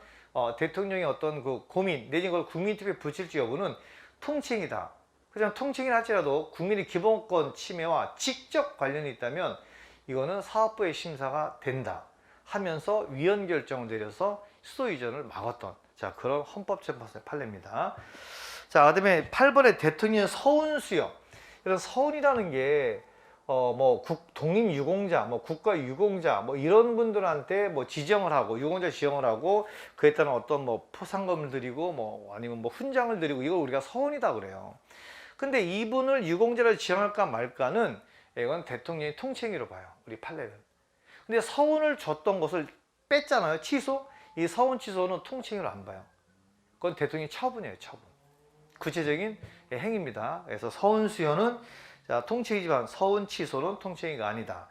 대통령의 어떤 그 고민 내지 그걸 국민투표에 붙일지 여부는 통치행위다. 그냥 통치행위를 할지라도 국민의 기본권 침해와 직접 관련이 있다면 이거는 사법부의 심사가 된다 하면서 위헌 결정을 내려서 수도 이전을 막았던, 자, 그런 헌법재판소의 판례입니다. 자, 그다음에 8번에 대통령 서운 수여. 이런 서운이라는 게 독립유공자, 국가유공자, 이런 분들한테 지정을 하고, 유공자 지정을 하고, 그에 따른 어떤 포상금을 드리고, 아니면 훈장을 드리고, 이걸 우리가 서운이다 그래요. 근데 이분을 유공자를 지정할까 말까는 이건 대통령이 통치행위로 봐요. 우리 판례는. 근데 서운을 줬던 것을 뺐잖아요. 취소. 이 서운 취소는 통치행위로 안 봐요. 그건 대통령의 처분이에요. 처분. 구체적인 행위입니다. 그래서 서운 수여는, 자, 통치행위지만 서운 취소는 통치행위가 아니다.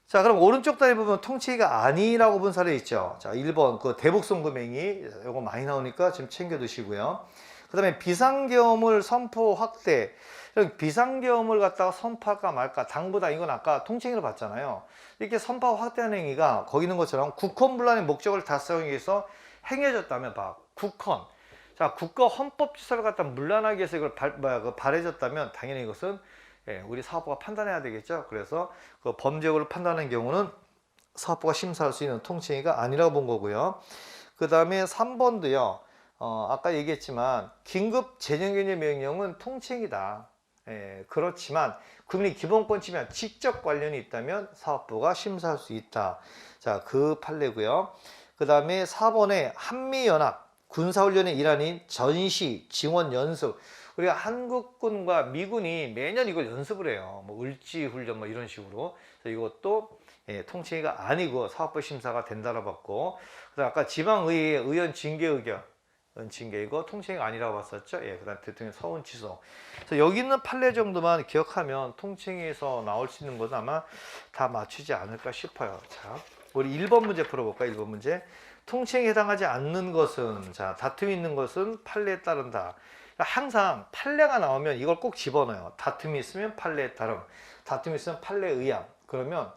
자, 그럼 오른쪽 단에 보면 통치행위가 아니라고 본 사례 있죠. 자, 1번 그 대북송금행위, 이거 많이 나오니까 지금 챙겨 두시고요. 그 다음에 비상계엄을 선포 확대. 비상계엄을 갖다가 선포할까 말까 당부다 이건 아까 통칭으로 봤잖아요. 이렇게 선포 확대하는 행위가 거기 있는 것처럼 국헌불란의 목적을 달성하기 위해서 행해졌다면 국헌. 자, 국가 헌법 질서를 갖다 문란하게 해서 이걸 발해졌다면 당연히 이것은 우리 사법부가 판단해야 되겠죠. 그래서 그 범죄를 판단하는 경우는 사법부가 심사할 수 있는 통칭이가 아니라고 본 거고요. 그 다음에 3번도요. 아까 얘기했지만 긴급 재정경제 명령은 통칭이다. 그렇지만 국민의 기본권 침해와 직접 관련이 있다면 사법부가 심사할 수 있다. 자, 그 판례고요. 그 다음에 4번에 한미연합 군사훈련의 일환인 전시 지원 연습. 우리가 한국군과 미군이 매년 이걸 연습을 해요. 뭐 을지훈련 뭐 이런 식으로. 그래서 이것도 통칭이가 아니고 사법부 심사가 된다고 봤고, 그다음 아까 지방의회 의원 징계 의견 징계이고 통칭이 아니라고 봤었죠. 그다음 대통령 서훈 취소. 그래서 여기 있는 판례 정도만 기억하면 통칭에서 나올 수 있는 것은 아마 다 맞추지 않을까 싶어요. 자, 우리 1번 문제 풀어볼까요? 1번 문제. 통칭에 해당하지 않는 것은, 자, 다툼이 있는 것은 판례에 따른다. 항상 판례가 나오면 이걸 꼭 집어넣어요. 다툼이 있으면 판례에 따름, 다툼이 있으면 판례에 의함. 그러면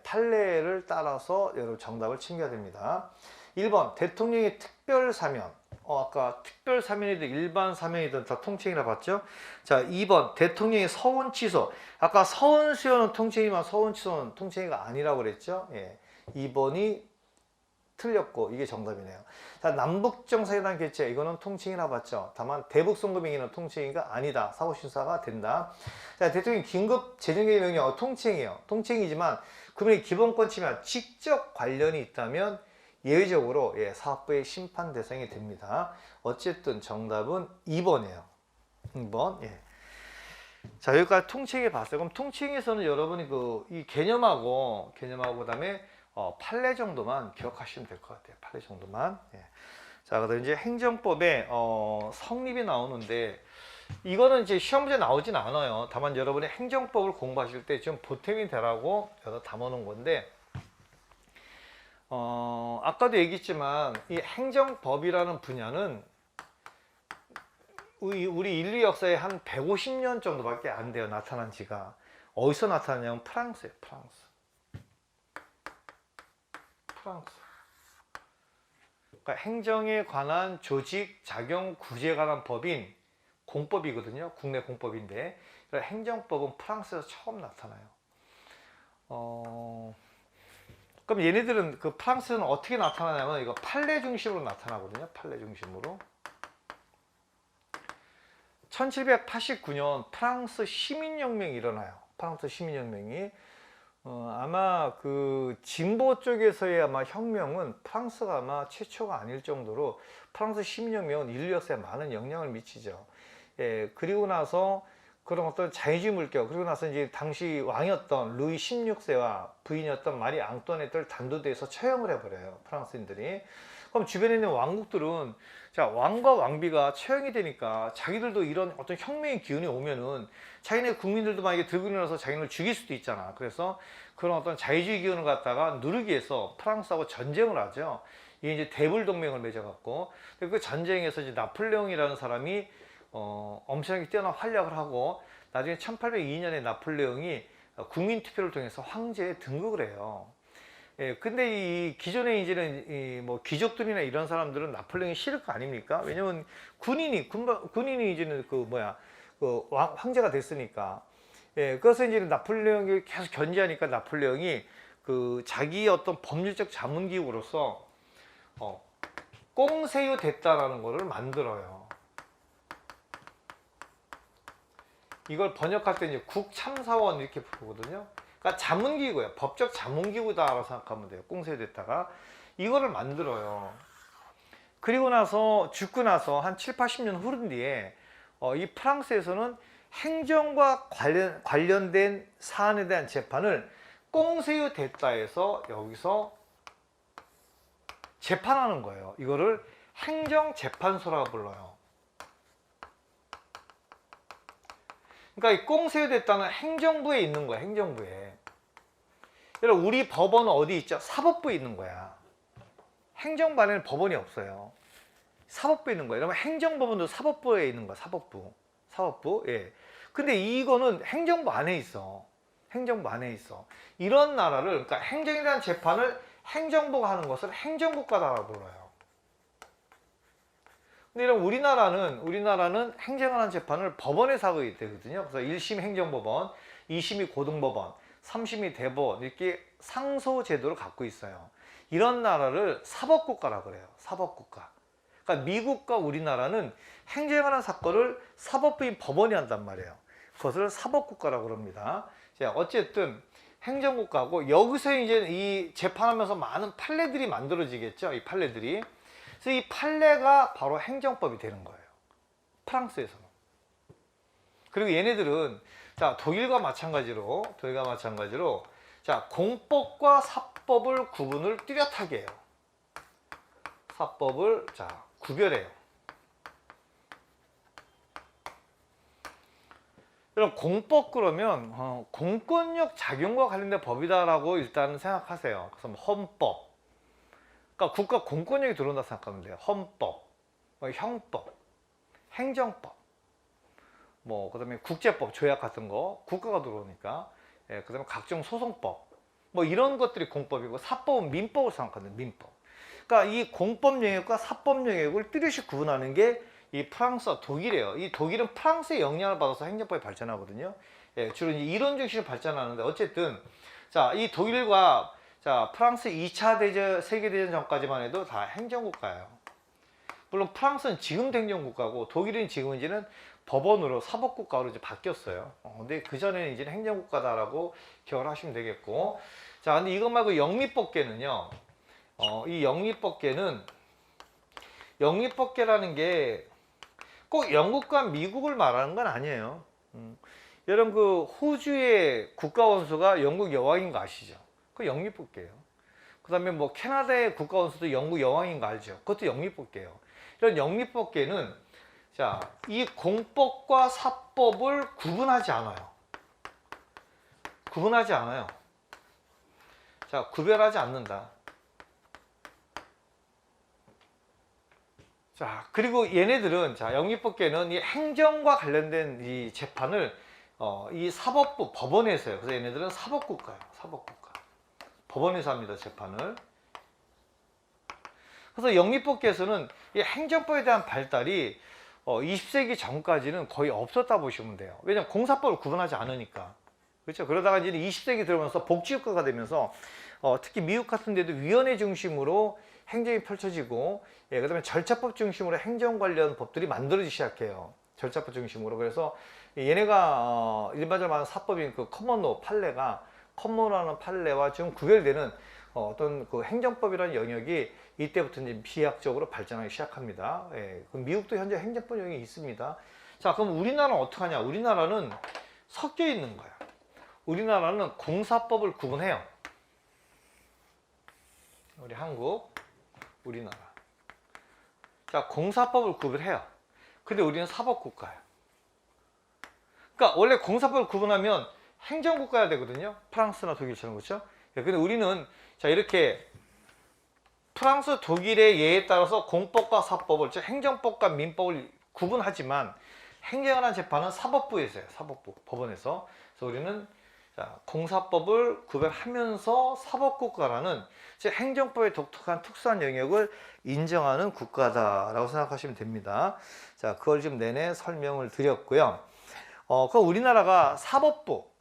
판례를 따라서 여러분 정답을 챙겨야 됩니다. 1번 대통령의 특별 사면. 아까 특별 사면이든 일반 사면이든 다 통칭이라 봤죠? 자, 2번 대통령의 서훈 취소. 아까 서훈 수여는 통칭이지만 서훈 취소는 통칭이가 아니라고 그랬죠? 2번이 틀렸고 이게 정답이네요. 자, 남북정상회담 개최 이거는 통칭이라 봤죠. 다만 대북송금행위는 통칭이가 아니다. 사법심사가 된다. 자, 대통령 긴급 재정경제 명령 통칭이에요. 통칭이지만 국민의 기본권 침해와 직접 관련이 있다면 예외적으로 사법부의 심판 대상이 됩니다. 어쨌든 정답은 2번이에요. 2번. 자, 여기까지 통칭에 봤어요. 그럼 통칭에서는 여러분이 이 개념하고 그다음에 판례 정도만 기억하시면 될 것 같아요. 판례 정도만. 자, 그다음 이제 행정법에 성립이 나오는데 이거는 이제 시험 문제 나오진 않아요. 다만 여러분이 행정법을 공부하실 때 좀 보탬이 되라고 여기다 담아놓은 건데, 아까도 얘기했지만 이 행정법이라는 분야는 우리 인류 역사에 한 150년 정도밖에 안 돼요. 나타난 지가. 어디서 나타나냐면 프랑스예요. 프랑스. 그러니까 행정에 관한 조직, 작용, 구제에 관한 법인 공법이거든요. 국내 공법인데 행정법은 프랑스에서 처음 나타나요. 그럼 얘네들은 그 프랑스는 어떻게 나타나냐면 이거 판례 중심으로 나타나거든요. 판례 중심으로. 1789년 프랑스 시민혁명이 일어나요. 프랑스 시민혁명이. 아마 그 진보 쪽에서의 아마 혁명은 프랑스가 아마 최초가 아닐 정도로 프랑스 시민혁명은 인류 역사에 많은 영향을 미치죠. 그리고 나서 그런 어떤 자유주의 물결, 그리고 나서 이제 당시 왕이었던 루이 16세와 부인이었던 마리 앙뚜아네트를 단도대에서 처형을 해버려요. 프랑스인들이. 그럼 주변에 있는 왕국들은 자, 왕과 왕비가 처형이 되니까 자기들도 이런 어떤 혁명의 기운이 오면은 자기네 국민들도 만약에 들고 일어나서 자기를 죽일 수도 있잖아. 그래서 그런 어떤 자유주의 기운을 갖다가 누르기 위해서 프랑스하고 전쟁을 하죠. 이게 이제 대불동맹을 맺어갖고 그 전쟁에서 이제 나폴레옹이라는 사람이 엄청나게 뛰어난 활약을 하고 나중에 1802년에 나폴레옹이 국민투표를 통해서 황제에 등극을 해요. 근데 이 기존에 이제는 뭐 귀족들이나 이런 사람들은 나폴레옹이 싫을 거 아닙니까? 왜냐면 군인이 이제는 황제가 됐으니까. 그래서 이제 나폴레옹이 계속 견제하니까 나폴레옹이 그 자기의 어떤 법률적 자문기구로서 꽁세유 됐다라는 거를 만들어요. 이걸 번역할 때 이제 국참사원 이렇게 부르거든요. 그러니까 자문기구예요. 법적 자문기구다라고 생각하면 돼요. 꽁세유 됐다가 이거를 만들어요. 그리고 나서 죽고 나서 한 7, 80년 흐른 뒤에 이 프랑스에서는 행정과 관련된 사안에 대한 재판을 꽁세유 됐다 해서 여기서 재판하는 거예요. 이거를 행정재판소라고 불러요. 그러니까 이 꽁세유 됐다는 행정부에 있는 거야. 행정부에. 여러분 우리 법원은 어디 있죠? 사법부에 있는 거야. 행정부 안에는 법원이 없어요. 사법부에 있는 거예요. 여러분 행정법원도 사법부에 있는 거야. 사법부. 근데 이거는 행정부 안에 있어. 행정부 안에 있어. 이런 나라를, 그러니까 행정에 대한 재판을 행정부가 하는 것을 행정국가다라고 불러요. 근데 이런 우리나라는 행정을 하는 재판을 법원에서 하게 되거든요. 그래서 1심 행정법원, 2심이 고등법원, 3심이 대법원, 이렇게 상소 제도를 갖고 있어요. 이런 나라를 사법국가라고 그래요. 사법국가. 그러니까 미국과 우리나라는 행정을 하는 사건을 사법부인 법원이 한단 말이에요. 그것을 사법국가라고 그럽니다. 자, 어쨌든 행정국가고, 여기서 이제 이 재판하면서 많은 판례들이 만들어지겠죠. 이 판례들이. 그래서 이 판례가 바로 행정법이 되는 거예요. 프랑스에서는. 그리고 얘네들은, 자, 독일과 마찬가지로 자, 공법과 사법을 구분을 뚜렷하게 해요. 사법을, 자, 구별해요. 여러분, 공법 그러면 공권력 작용과 관련된 법이다라고 일단 생각하세요. 그래서 뭐 헌법, 그러니까 국가 공권력이 들어온다 생각하면 돼요. 헌법, 형법, 행정법, 뭐 그다음에 국제법, 조약 같은 거 국가가 들어오니까, 예, 그다음에 각종 소송법, 뭐 이런 것들이 공법이고, 사법은 민법을 생각하는 민법. 그러니까 이 공법 영역과 사법 영역을 뚜렷이 구분하는 게 이 프랑스와 독일이에요. 이 독일은 프랑스의 영향을 받아서 행정법이 발전하거든요. 예, 주로 이제 이론 중심으로 발전하는데, 어쨌든 자, 이 독일과, 자, 프랑스 2차 대전, 세계대전 전까지만 해도 다 행정국가예요. 물론 프랑스는 지금도 행정국가고, 독일은 지금 이제는 법원으로 사법국가로 이제 바뀌었어요. 근데 그 전에는 이제는 행정국가다라고 기억을 하시면 되겠고, 자, 근데 이것 말고 영미법계는요. 이 영미법계라는 게 꼭 영국과 미국을 말하는 건 아니에요. 여러분, 그 호주의 국가원수가 영국 여왕인 거 아시죠? 그 영미법계예요. 그 다음에 뭐 캐나다의 국가원수도 영국 여왕인 거 알죠? 그것도 영미법계예요. 이런 영미법계는, 자, 이 공법과 사법을 구분하지 않아요. 자, 구별하지 않는다. 자, 그리고 얘네들은, 자, 영미법계는 이 행정과 관련된 이 재판을 이 사법부, 법원에서 해요. 그래서 얘네들은 사법국가예요. 사법국가. 법원에서 합니다, 재판을. 그래서 영미법계에서는 이 행정법에 대한 발달이 20세기 전까지는 거의 없었다 보시면 돼요. 왜냐하면 공사법을 구분하지 않으니까. 그렇죠? 그러다가 이제 20세기 들어오면서 복지국가가 되면서 특히 미국 같은 데도 위원회 중심으로 행정이 펼쳐지고, 예, 그 다음에 절차법 중심으로 행정 관련 법들이 만들어지기 시작해요. 절차법 중심으로. 그래서 얘네가 일반적으로 말하는 사법인 그 커먼로 판례가, 커먼로라는 판례와 좀 구별되는 어떤 그 행정법이라는 영역이 이때부터 이제 비약적으로 발전하기 시작합니다. 예, 그럼 미국도 현재 행정법 영역이 있습니다. 자, 그럼 우리나라는 어떻게 하냐? 우리나라는 섞여 있는 거야. 우리나라는 공사법을 구분해요. 우리 한국, 우리나라. 자, 공사법을 구분해요. 근데 우리는 사법국가예요. 그러니까 원래 공사법을 구분하면 행정국가야 되거든요. 프랑스나 독일처럼. 그렇죠? 근데 우리는, 자, 이렇게 프랑스, 독일의 예에 따라서 공법과 사법을, 즉 행정법과 민법을 구분하지만, 행정을 하는 재판은 사법부에서 해요. 사법부, 법원에서. 그래서 우리는, 자, 공사법을 구별하면서 사법국가라는, 즉 행정법의 독특한 특수한 영역을 인정하는 국가다라고 생각하시면 됩니다. 자, 그걸 좀 내내 설명을 드렸고요. 그럼 우리나라가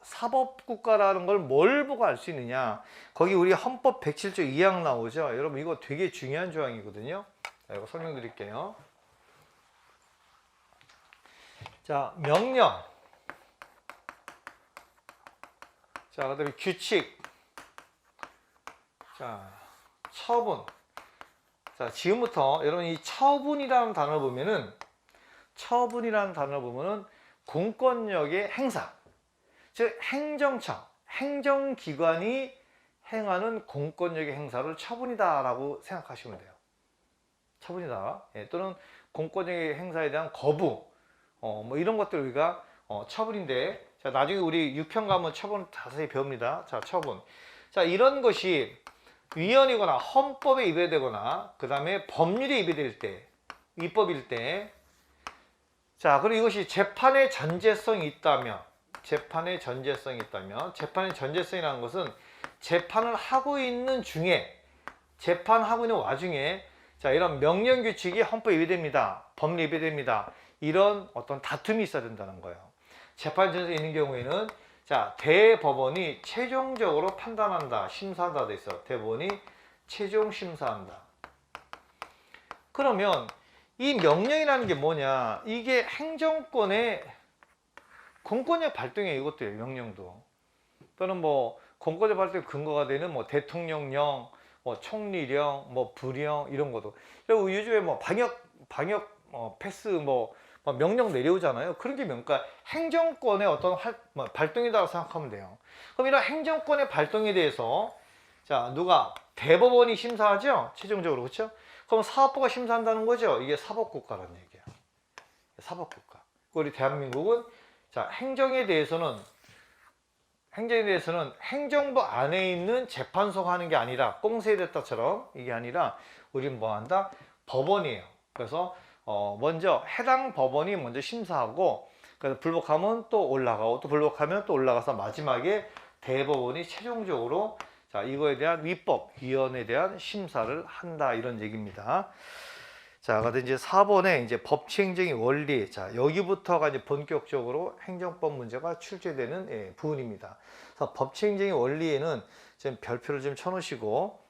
사법국가라는 걸 뭘 보고 알 수 있느냐? 거기 우리 헌법 107조 2항 나오죠. 여러분, 이거 되게 중요한 조항이거든요. 자, 이거 설명드릴게요. 자, 명령. 자, 그 다음에 규칙. 자, 처분. 자, 지금부터 여러분 이 처분이라는 단어를 보면은 공권력의 행사, 즉 행정청, 행정기관이 행하는 공권력의 행사를 처분이다라고 생각하시면 돼요. 처분이다. 예, 또는 공권력의 행사에 대한 거부, 뭐 이런 것들 우리가 처분인데, 자, 나중에 우리 6편 가면 처분 자세히 배웁니다. 자, 처분. 자, 이런 것이 위헌이거나 헌법에 위배되거나, 그 다음에 법률에 위배될 때, 위법일 때, 자, 그리고 이것이 재판의 전제성이 있다면, 재판의 전제성이라는 것은 재판을 하고 있는 중에, 재판하고 있는 와중에, 자, 이런 명령 규칙이 헌법에 위배됩니다. 법리 위배됩니다. 이런 어떤 다툼이 있어야 된다는 거예요. 재판 전제에 있는 경우에는, 자, 대법원이 최종적으로 판단한다, 심사한다 돼 있어. 대법원이 최종 심사한다. 그러면 이 명령이라는 게 뭐냐? 이게 행정권의 공권력 발동이에요. 이것도요. 명령도. 또는 뭐 공권력 발동의 근거가 되는 뭐 대통령령, 뭐 총리령, 뭐 부령 이런 것도. 그리고 요즘에 뭐 방역 패스 뭐 명령 내려오잖아요. 그런 게 뭔가 행정권의 어떤 발동이라고 생각하면 돼요. 그럼 이런 행정권의 발동에 대해서, 자, 누가 대법원이 심사하죠? 최종적으로. 그렇죠? 그럼 사법부가 심사한다는 거죠. 이게 사법국가라는 얘기야. 사법국가. 우리 대한민국은, 자, 행정에 대해서는 행정부 안에 있는 재판소가 하는 게 아니라, 꽁세됐다처럼 이게 아니라 우리는 뭐 한다? 법원이에요. 그래서 먼저 해당 법원이 먼저 심사하고, 그래서 불복하면 또 올라가고, 또 불복하면 또 올라가서 마지막에 대법원이 최종적으로, 자, 이거에 대한 위법위헌에 대한 심사를 한다, 이런 얘기입니다. 자, 그래서 이제 4번에 이제 법치행정의 원리. 자, 여기부터가 이제 본격적으로 행정법 문제가 출제되는 부분입니다. 그래서 법치행정의 원리에는 지금 별표를 좀 쳐놓으시고,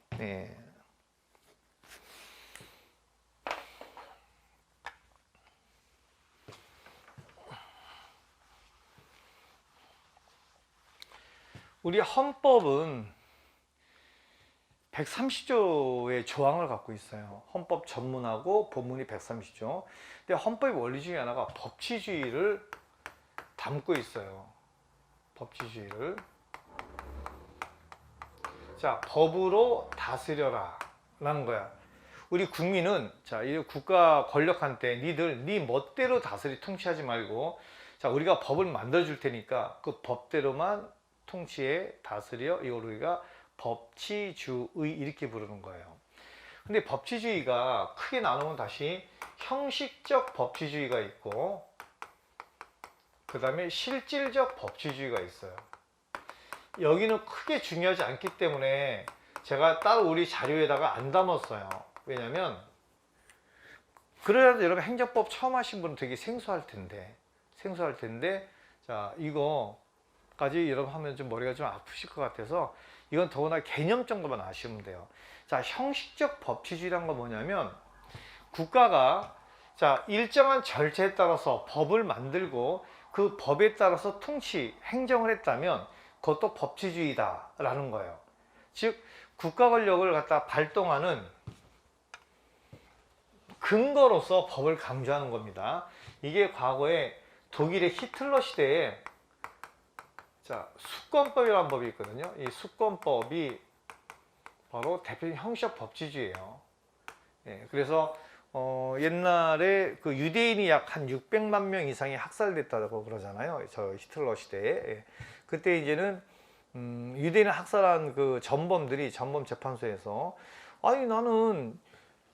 우리 헌법은 130조의 조항을 갖고 있어요. 헌법 전문하고 본문이 130조. 근데 헌법의 원리 중에 하나가 법치주의를 담고 있어요. 법치주의를. 자, 법으로 다스려라 라는 거야. 우리 국민은, 자, 이 국가 권력한테 네 멋대로 통치하지 말고, 자, 우리가 법을 만들어 줄 테니까 그 법대로만 통치해 다스려. 이걸 우리가 법치주의 이렇게 부르는 거예요. 근데 법치주의가 크게 나누면 다시 형식적 법치주의가 있고, 그 다음에 실질적 법치주의가 있어요. 여기는 크게 중요하지 않기 때문에 제가 따로 우리 자료에다가 안 담았어요. 왜냐면 그래도 여러분 행정법 처음 하신 분은 되게 생소할 텐데, 자, 이거까지 여러분 하면 좀 머리가 좀 아프실 것 같아서 이건 더구나 개념 정도만 아시면 돼요. 자, 형식적 법치주의란 건 뭐냐면, 국가가, 자, 일정한 절차에 따라서 법을 만들고 그 법에 따라서 행정을 했다면 그것도 법치주의다라는 거예요. 즉, 국가 권력을 갖다 발동하는 근거로서 법을 강조하는 겁니다. 이게 과거에 독일의 히틀러 시대에, 자, 수권법이라는 법이 있거든요. 이 수권법이 바로 대표적인 형식적 법치주의예요. 그래서 옛날에 그 유대인이 약 한 600만 명 이상이 학살됐다고 그러잖아요. 저 히틀러 시대에. 그때 이제는 유대인을 학살한 그 전범 재판소에서, 아니 나는,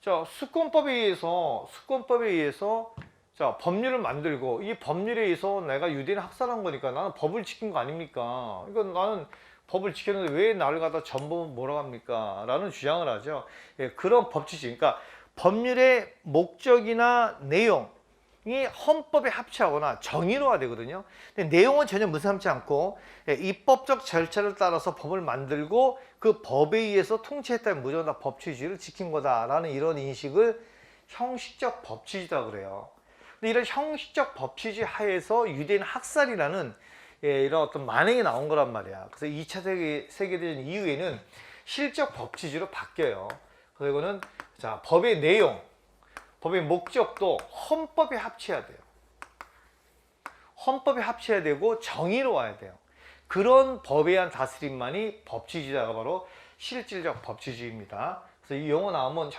자, 수권법에 의해서 자, 법률을 만들고 이 법률에 의해서 내가 유대인을 학살한 거니까 나는 법을 지킨 거 아닙니까? 그러니까 나는 법을 지켰는데 왜 나를 갖다 전범은 뭐라고 합니까? 라는 주장을 하죠. 그런 법치주의. 그러니까 법률의 목적이나 내용이 헌법에 합치하거나 정의로가 되거든요. 근데 내용은 전혀 무삼지 않고 입법적 절차를 따라서 법을 만들고 그 법에 의해서 통치했다면 무조건 다 법치주의를 지킨 거다라는 이런 인식을 형식적 법치주의다 그래요. 근데 이런 형식적 법치주의 하에서 유대인 학살이라는 이런 어떤 만행이 나온 거란 말이야. 그래서 2차 세계대전 이후에는 실적 법치주의로 바뀌어요. 그래서 이거는, 자, 법의 내용, 법의 목적도 헌법에 합쳐야 돼요. 헌법에 합쳐야 되고 정의로워야 돼요. 그런 법에 의한 다스림만이 법치주의가 바로 실질적 법치주의입니다. 그래서 이 용어 나오면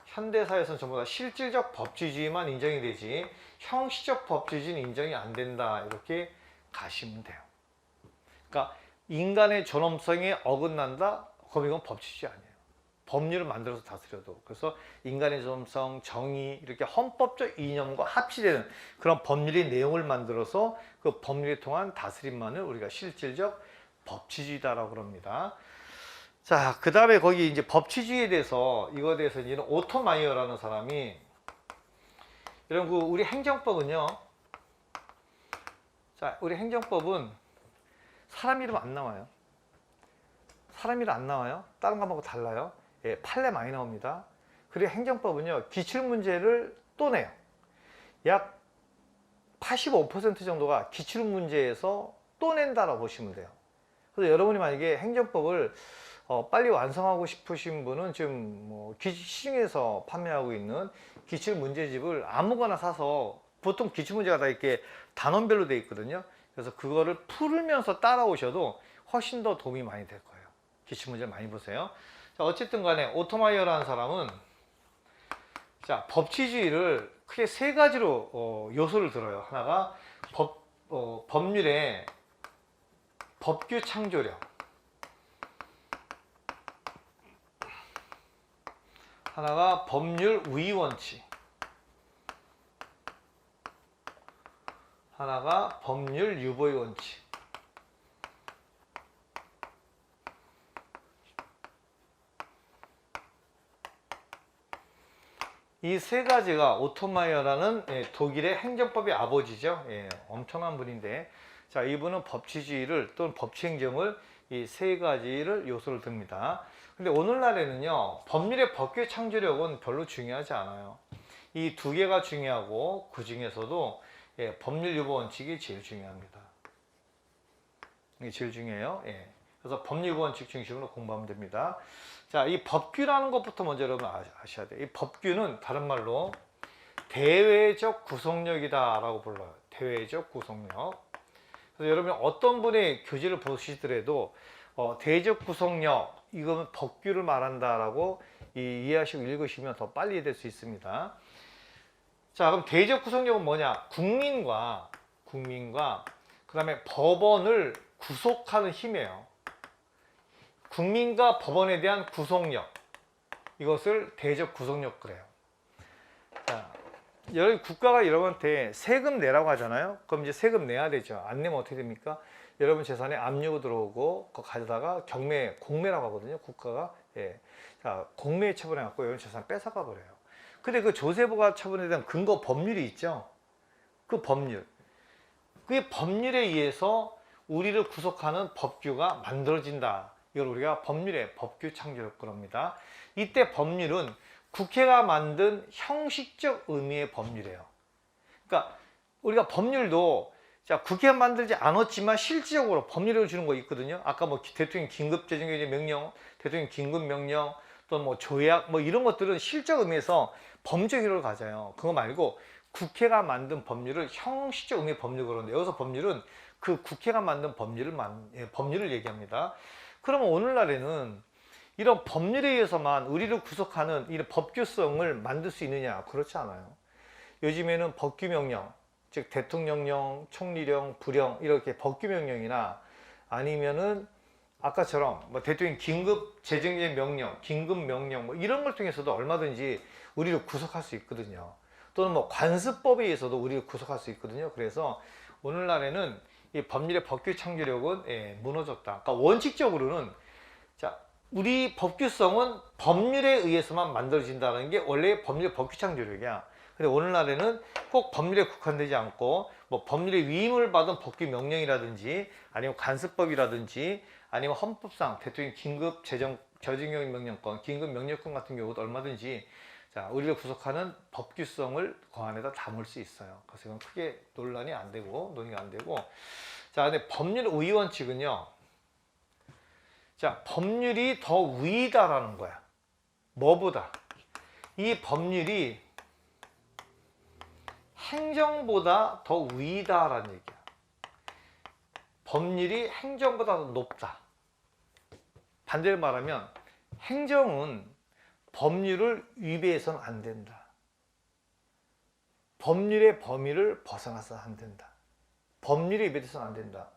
현대사에서는 전부 다 실질적 법치주의만 인정이 되지 형식적 법치주의는 인정이 안 된다, 이렇게 가시면 돼요. 그러니까 인간의 존엄성에 어긋난다? 그럼 이건 법치주의 아니에요. 법률을 만들어서 다스려도. 그래서 인간의 존엄성, 정의 이렇게 헌법적 이념과 합치되는 그런 법률의 내용을 만들어서 그 법률에 통한 다스림만을 우리가 실질적 법치주의다라고 그럽니다. 자, 그 다음에 거기 이제 법치주의에 대해서 이거에 대해서 이제 오토마이어라는 사람이 이런 우리 행정법은요. 자, 우리 행정법은 사람 이름 안 나와요. 사람 이름 안 나와요. 다른 과목하고 달라요. 예, 판례 많이 나옵니다. 그리고 행정법은요, 기출문제를 또 내요. 약 85% 정도가 기출문제에서 또 낸다라고 보시면 돼요. 그래서 여러분이 만약에 행정법을 빨리 완성하고 싶으신 분은 지금 뭐 시중에서 판매하고 있는 기출문제집을 아무거나 사서, 보통 기출문제가 다 이렇게 단원별로 되어 있거든요. 그래서 그거를 풀으면서 따라오셔도 훨씬 더 도움이 많이 될 거예요. 기출문제를 많이 보세요. 자, 어쨌든 간에 오토마이어라는 사람은 자, 법치주의를 크게 세 가지로 요소를 들어요. 하나가 법률의 법규 창조력, 하나가 법률 우위 원칙, 하나가 법률 유보의 원칙. 이 세 가지가 오토마이어라는 독일의 행정법의 아버지죠. 예, 엄청난 분인데, 자, 이분은 법치주의를 또는 법치행정을 이 세 가지를 요소를 듭니다. 근데 오늘날에는요, 법률의 법규 창조력은 별로 중요하지 않아요. 이 두 개가 중요하고 그 중에서도 법률 유보 원칙이 제일 중요합니다. 이게 제일 중요해요. 예. 그래서 법률 유보 원칙 중심으로 공부하면 됩니다. 자, 이 법규라는 것부터 먼저 여러분 아셔야 돼요. 이 법규는 다른 말로 대외적 구속력이다 라고 불러요. 대외적 구속력. 그래서 여러분이 어떤 분의 교재를 보시더라도 대외적 구속력, 이거는 법규를 말한다 라고 이해하시고 읽으시면 더 빨리 이해될 수 있습니다. 자, 그럼 대외적 구속력은 뭐냐? 국민과 그 다음에 법원을 구속하는 힘이에요. 국민과 법원에 대한 구속력, 이것을 대외적 구속력 그래요. 자, 여러분 국가가 여러분한테 세금 내라고 하잖아요. 그럼 이제 세금 내야 되죠. 안 내면 어떻게 됩니까? 여러분 재산에 압류가 들어오고 그거 가져다가 공매라고 하거든요. 국가가. 예. 자, 공매에 처분해 갖고 여러분 재산 뺏어가 버려요. 근데 그 조세부가 처분에 대한 근거 법률이 있죠. 그 법률. 그 법률에 의해서 우리를 구속하는 법규가 만들어진다. 이걸 우리가 법률의 법규 창조력 그럽니다. 이때 법률은 국회가 만든 형식적 의미의 법률이에요. 그러니까 우리가 법률도 자, 국회가 만들지 않았지만 실질적으로 법률을 주는 거 있거든요. 아까 뭐 대통령 긴급재정결제 명령, 대통령 긴급명령, 또 뭐 조약, 뭐 이런 것들은 실적 의미에서 법적 효력을 가져요. 그거 말고 국회가 만든 법률을 형식적 의미의 법률 그러는데, 여기서 법률은 그 국회가 만든 법률을 얘기합니다. 그러면 오늘날에는 이런 법률에 의해서만 우리를 구속하는 이런 법규성을 만들 수 있느냐? 그렇지 않아요. 요즘에는 법규명령, 즉 대통령령, 총리령, 부령 이렇게 법규명령이나 아니면은 아까처럼 뭐 대통령 긴급 재정의 명령, 긴급 명령 뭐 이런 걸 통해서도 얼마든지 우리를 구속할 수 있거든요. 또는 뭐 관습법에 의해서도 우리를 구속할 수 있거든요. 그래서 오늘날에는 이 법률의 법규 창조력은 무너졌다. 그러니까 원칙적으로는 자, 우리 법규성은 법률에 의해서만 만들어진다는 게 원래 법률의 법규 창조력이야. 근데 오늘날에는 꼭 법률에 국한되지 않고 뭐 법률의 위임을 받은 법규 명령이라든지 아니면 관습법이라든지 아니면 헌법상 대통령 긴급 재정경 명령권, 긴급 명령권 같은 경우도 얼마든지 자, 우리를 구속하는 법규성을 그 안에다 담을 수 있어요. 그래서 이건 크게 논의가 안 되고. 자, 근데 법률 우위 원칙은요. 자, 법률이 더 위다라는 거야. 뭐보다? 이 법률이 행정보다 더 위다라는 얘기야. 법률이 행정보다 더 높다. 반대로 말하면 행정은 법률을 위배해서는 안 된다. 법률의 범위를 벗어나서는 안 된다. 법률에 위배돼서는 안 된다.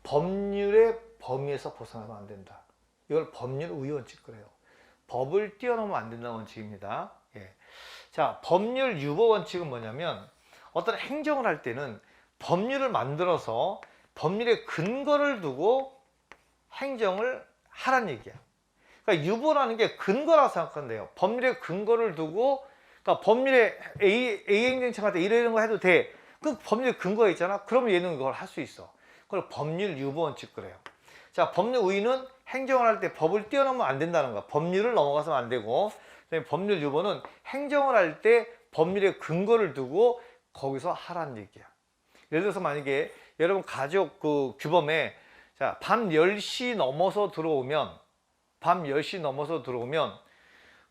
법률의 범위에서 벗어나면 안 된다. 이걸 법률 우위 원칙 그래요. 법을 뛰어넘으면 안 된다는 원칙입니다. 예. 자, 법률 유보 원칙은 뭐냐면 어떤 행정을 할 때는 법률을 만들어서 법률의 근거를 두고 행정을 하라는 얘기야. 그러니까 유보라는 게 근거라고 생각한대요. 법률의 근거를 두고, 그러니까 법률에 A 행정청할 때 이런 거 해도 돼. 그 법률의 근거가 있잖아. 그러면 얘는 그걸 할 수 있어. 그걸 법률 유보 원칙 그래요. 자, 법률 우위는 행정을 할 때 법을 뛰어넘으면 안 된다는 거야. 법률을 넘어가서는 안 되고, 법률 유보는 행정을 할 때 법률의 근거를 두고 거기서 하라는 얘기야. 예를 들어서 만약에 여러분 가족 그 규범에 자, 밤 10시 넘어서 들어오면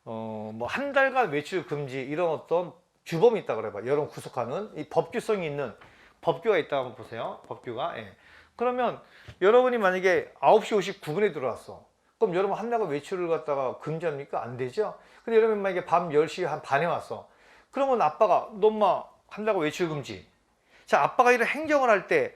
뭐 한 달간 외출 금지 이런 어떤 규범이 있다 그래 봐. 여러분 구속하는 이 법규성이 있는 법규가 있다고 한번 보세요. 법규가. 예. 그러면 여러분이 만약에 9시 59분에 들어왔어. 그럼 여러분 한 달간 외출을 갖다가 금지합니까? 안 되죠. 근데 여러분 만약에 밤 10시 한 반에 왔어. 그러면 아빠가 너 엄마 한 달간 외출 금지. 자, 아빠가 이런 행정을 할 때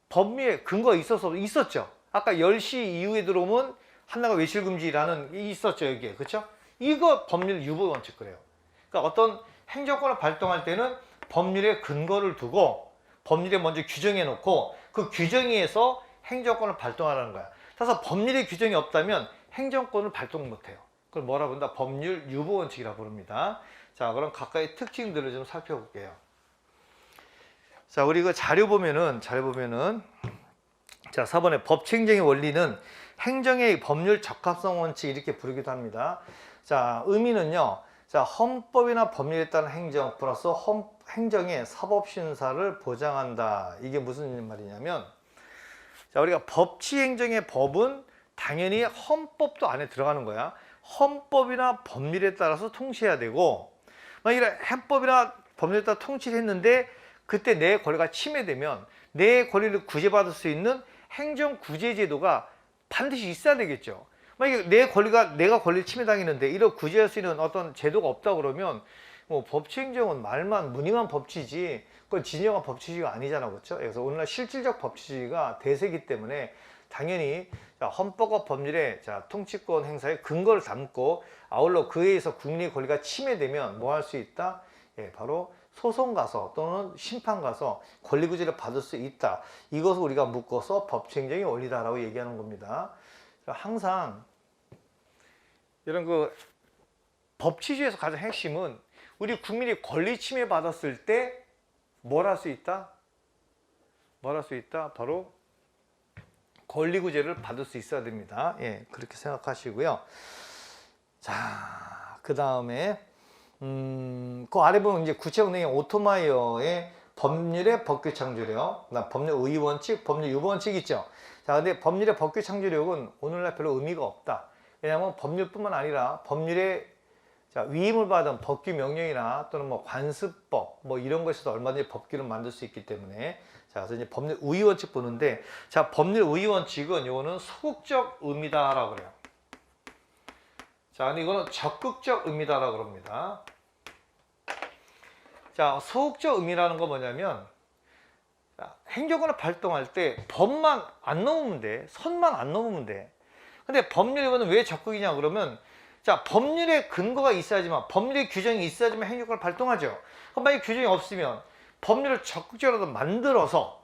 법리에 근거가 있었죠. 아까 10시 이후에 들어오면 한나가 외출 금지라는 게 있었죠, 여기에. 그렇죠? 이거 법률 유보 원칙 그래요. 그러니까 어떤 행정권을 발동할 때는 법률의 근거를 두고 법률에 먼저 규정해 놓고 그 규정에서 행정권을 발동하라는 거야. 따라서 법률의 규정이 없다면 행정권을 발동 못 해요. 그걸 뭐라 부른다? 법률 유보 원칙이라고 부릅니다. 자, 그럼 각각의 특징들을 좀 살펴볼게요. 자, 우리 그 자료 보면은 자, 4번에 법치행정의 원리는 행정의 법률 적합성 원칙 이렇게 부르기도 합니다. 자, 의미는요. 자, 헌법이나 법률에 따른 행정 플러스 행정의 사법심사를 보장한다. 이게 무슨 말이냐면 자, 우리가 법치행정의 법은 당연히 헌법도 안에 들어가는 거야. 헌법이나 법률에 따라서 통치해야 되고 만약에 헌법이나 법률에 따라 통치를 했는데 그때 내 권리가 침해되면 내 권리를 구제받을 수 있는 행정구제제도가 반드시 있어야 되겠죠. 만약에 내가 권리를 침해당했는데 이런 구제할 수 있는 어떤 제도가 없다 그러면 뭐 법치행정은 말만 무늬만 법치지 그건 진정한 법치주의가 아니잖아, 그렇죠? 그래서 오늘날 실질적 법치주의가 대세이기 때문에 당연히 헌법과 법률의 통치권 행사의 근거를 담고 아울러 그에 의해서 국민의 권리가 침해되면 뭐 할 수 있다? 예, 바로 소송 가서 또는 심판 가서 권리구제를 받을 수 있다. 이것을 우리가 묶어서 법치행정의 원리다라고 얘기하는 겁니다. 항상 이런 그 법치주의에서 가장 핵심은 우리 국민이 권리 침해 받았을 때 뭘 할 수 있다? 뭘 할 수 있다? 바로 권리구제를 받을 수 있어야 됩니다. 예, 그렇게 생각하시고요. 자, 그 다음에 그 아래 보면 이제 구체적 내용 오토마이어의 법률의 법규 창조력, 법률 의의 원칙, 법률 유보 원칙 있죠. 자, 근데 법률의 법규 창조력은 오늘날 별로 의미가 없다. 왜냐하면 법률뿐만 아니라 법률의 위임을 받은 법규 명령이나 또는 뭐 관습법 뭐 이런 것에서 얼마든지 법규를 만들 수 있기 때문에 자, 그래서 이제 법률 의의 원칙 보는데 자, 법률 의의 원칙은 요거는 소극적 의미다라고 그래요. 자, 근데 이거는 적극적 의미다라고 그럽니다. 자, 소극적 의미라는 건 뭐냐면 행정권을 발동할 때 법만 안 넘으면 돼. 선만 안 넘으면 돼. 근데 법률이거는 왜 적극이냐 그러면 자, 법률의 근거가 있어야지만 법률의 규정이 있어야지만 행정권을 발동하죠. 그럼 만약에 규정이 없으면 법률을 적극적으로 만들어서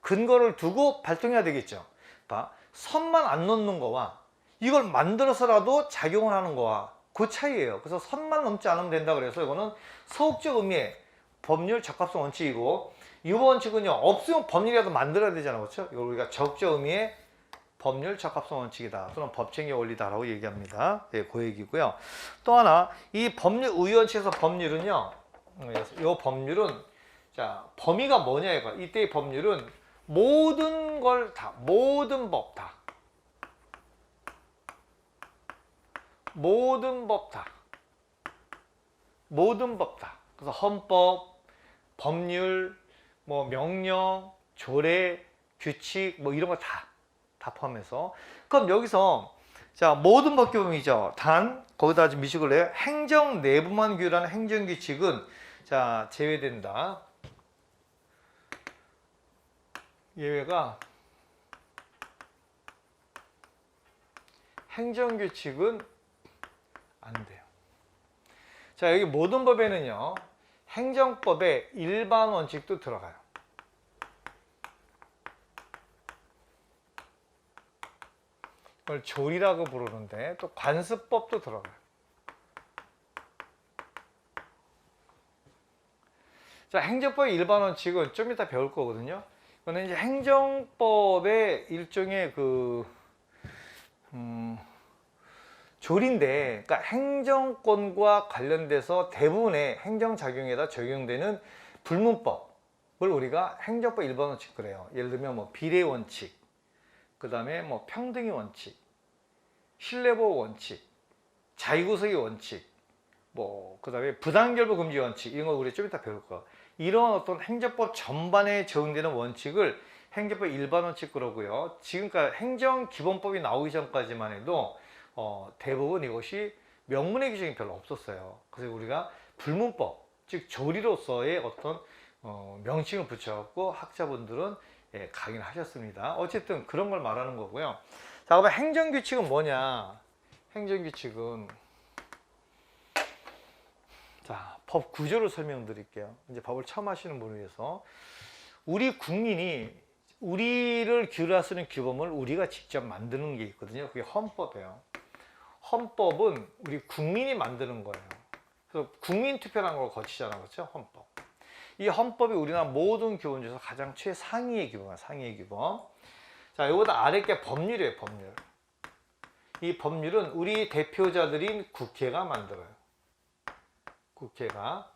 근거를 두고 발동해야 되겠죠. 봐, 선만 안 넣는 거와 이걸 만들어서라도 작용을 하는 거와 그 차이예요. 그래서 선만 넘지 않으면 된다 그래서 이거는 소극적 의미의 법률 적합성 원칙이고 유보 원칙은요, 없으면 법률이라도 만들어야 되잖아, 그렇죠? 이걸 우리가 적극적 의미의 법률 적합성 원칙이다 또는 법칙의 원리다라고 얘기합니다. 예, 그 얘기고요. 또 하나 이 법률 의의 원칙에서 법률은요, 이 법률은 자, 범위가 뭐냐 이거. 이때의 법률은 모든 걸 다, 모든 법 다, 모든 법 다. 그래서 헌법, 법률, 뭐 명령, 조례, 규칙 뭐 이런 거 다 포함해서. 그럼 여기서 자, 모든 법규범위죠. 단 거기다 좀 미식을 해요. 행정 내부만 규율하는 행정규칙은 자, 제외된다. 예외가 행정규칙은 안 돼요. 자, 여기 모든 법에는요, 행정법에 일반 원칙도 들어가요. 이걸 조리라고 부르는데 또 관습법도 들어가요. 자, 행정법의 일반 원칙은 좀 이따 배울 거거든요. 이거는 이제 행정법의 일종의 조리인데, 그러니까 행정권과 관련돼서 대부분의 행정작용에다 적용되는 불문법을 우리가 행정법 일반 원칙 그래요. 예를 들면 뭐 비례 원칙, 그 다음에 뭐 평등의 원칙, 신뢰보호 원칙, 자유구석의 원칙, 뭐 그 다음에 부당결부 금지 원칙, 이런 거 우리 좀 이따 배울 거야. 이런 어떤 행정법 전반에 적용되는 원칙을 행정법 일반 원칙 그러고요. 지금까지 행정기본법이 나오기 전까지만 해도 대부분 이것이 명문의 규정이 별로 없었어요. 그래서 우리가 불문법, 즉 조리로서의 어떤 명칭을 붙여갖고 학자분들은 강의하셨습니다. 어쨌든 그런 걸 말하는 거고요. 자, 그러면 행정규칙은 뭐냐? 행정규칙은, 자, 법 구조를 설명드릴게요. 이제 법을 처음 하시는 분을 위해서, 우리 국민이 우리를 규율하시는 규범을 우리가 직접 만드는 게 있거든요. 그게 헌법이에요. 헌법은 우리 국민이 만드는 거예요. 그래서 국민투표라는 걸 거치잖아요. 그렇죠? 헌법. 이 헌법이 우리나라 모든 규범 중에서 가장 최상위의 규범이에요. 상위의 규범. 자, 이거보다 아래 게 법률이에요. 법률. 이 법률은 우리 대표자들인 국회가 만들어요. 국회가.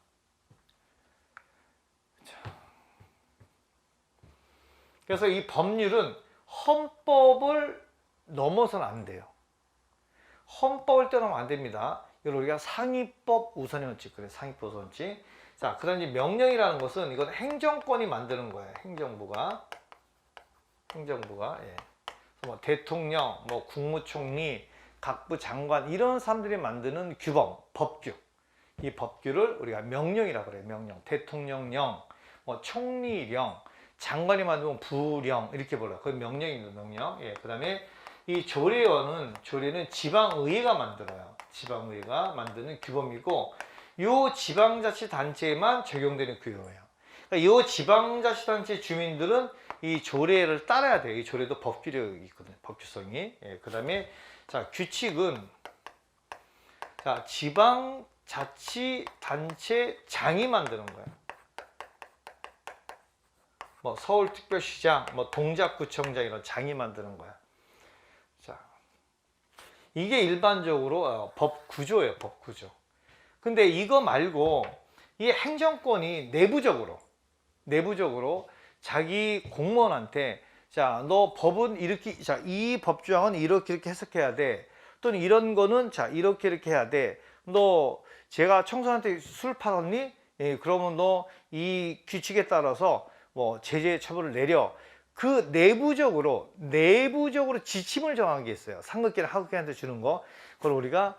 자. 그래서 이 법률은 헌법을 넘어서는 안 돼요. 헌법을 떠나면 안 됩니다. 이걸 우리가 상위법 우선의 원칙 그래요. 상위법 우선 원칙. 자, 그 다음 이제 명령이라는 것은 이건 행정권이 만드는 거예요. 행정부가. 예. 뭐 대통령, 뭐 국무총리, 각부 장관 이런 사람들이 만드는 규범, 법규. 이 법규를 우리가 명령이라고 그래요. 명령. 대통령령, 뭐 총리령, 장관이 만들면 부령 이렇게 불러요. 그건 명령입니다. 명령. 예. 그다음에 이 조례는 지방의회가 만들어요. 지방의회가 만드는 규범이고, 요 지방자치단체에만 적용되는 규범이에요. 그러니까 요 지방자치단체 주민들은 이 조례를 따라야 돼요. 이 조례도 법규력이 있거든요. 법규성이. 예, 그 다음에 자, 규칙은 자, 지방자치단체장이 만드는 거예요. 뭐 서울특별시장, 뭐 동작구청장 이런 장이 만드는 거야. 자, 이게 일반적으로 법 구조예요. 법 구조. 근데 이거 말고 이 행정권이 내부적으로 자기 공무원한테 자, 너 법은 이렇게, 자, 이 법조항은 이렇게 해석해야 돼. 또는 이런 거는 자, 이렇게 해야 돼. 너 제가 청소년한테 술 팔았니? 예, 그러면 너 이 규칙에 따라서 뭐 제재 처벌을 내려. 그 내부적으로 지침을 정한 게 있어요. 상급기나 하급기한테 주는 거. 그걸 우리가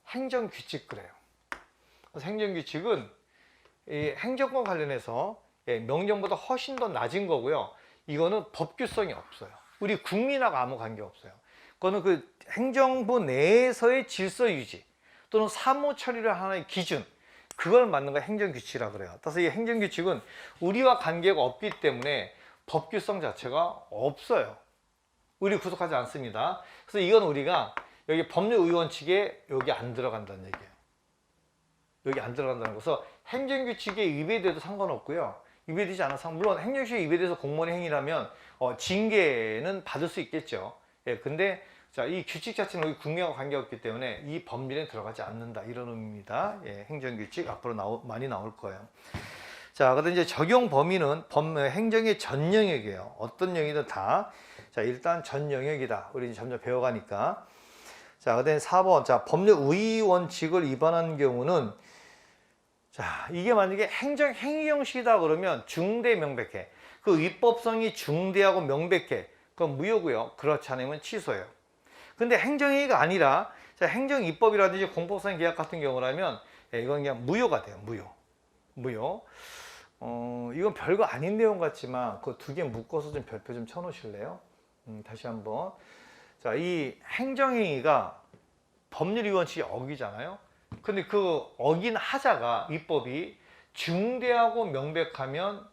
행정규칙 그래요. 그래서 행정규칙은 이 행정권 관련해서 명령보다 훨씬 더 낮은 거고요. 이거는 법규성이 없어요. 우리 국민하고 아무 관계 없어요. 그거는 그 행정부 내에서의 질서 유지 또는 사무 처리를 하나의 기준, 그걸 맞는 거 행정규칙이라고 그래요. 따라서 이 행정규칙은 우리와 관계가 없기 때문에 법규성 자체가 없어요. 우리 구속하지 않습니다. 그래서 이건 우리가 여기 법률의원칙에 여기 안 들어간다는 얘기예요. 여기 안 들어간다는 것은 행정규칙에 위배돼도 상관없고요. 위배되지 않아서, 물론 행정규칙에 위배돼서 공무원의 행위라면 징계는 받을 수 있겠죠. 예, 근데 자, 이 규칙 자체는 우리 국민과 관계없기 때문에 이 법률에 들어가지 않는다 이런 의미입니다. 예, 행정규칙 앞으로 많이 나올 거예요. 자, 그다음 이제 적용 범위는 행정의 전 영역이에요. 어떤 영역이든 다. 자, 일단 전 영역이다. 우리 이제 점점 배워가니까. 자, 그다음 4번. 자, 법률 우위 원칙을 위반한 경우는, 자, 이게 만약에 행정 행위 형식이다 그러면 중대 명백해. 그 위법성이 중대하고 명백해. 그건 무효고요. 그렇지 않으면 취소예요. 근데 행정행위가 아니라, 자, 행정입법이라든지 공법상 계약 같은 경우라면 이건 그냥 무효가 돼요. 무효. 이건 별거 아닌 내용 같지만 그 두 개 묶어서 좀 별표 좀 쳐놓으실래요? 다시 한번. 자, 이 행정행위가 법률위원칙이 어기잖아요. 근데 그 어긴 하자가 위법이 중대하고 명백하면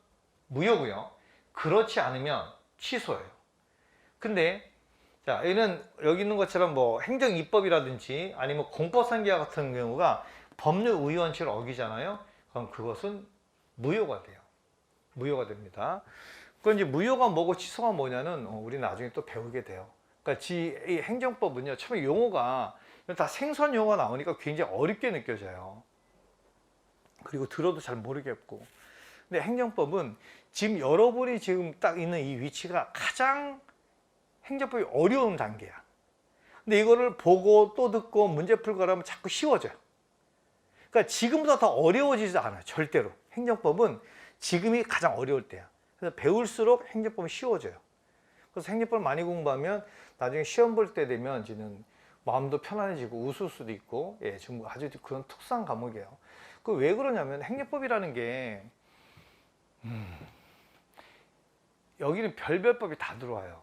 무효고요. 그렇지 않으면 취소예요. 근데 자, 얘는 여기 있는 것처럼 뭐 행정입법이라든지 아니면 공법상기와 같은 경우가 법률위원칙을 어기잖아요. 그럼 그것은 무효가 돼요. 무효가 됩니다. 그 이제 무효가 뭐고 취소가 뭐냐는 우리 나중에 또 배우게 돼요. 그러니까 이 행정법은요, 처음에 용어가 다 생소한 용어가 나오니까 굉장히 어렵게 느껴져요. 그리고 들어도 잘 모르겠고. 근데 행정법은 지금 여러분이 지금 딱 있는 이 위치가 가장 행정법이 어려운 단계야. 근데 이거를 보고 또 듣고 문제 풀고 하면 자꾸 쉬워져요. 그러니까 지금보다 더 어려워지지 않아요. 절대로. 행정법은 지금이 가장 어려울 때야. 그래서 배울수록 행정법은 쉬워져요. 그래서 행정법을 많이 공부하면 나중에 시험 볼 때 되면 이제는 마음도 편안해지고 웃을 수도 있고, 예, 지금 아주 그런 특수한 과목이에요. 그 왜 그러냐면 행정법이라는 게 여기는 별별법이 다 들어와요.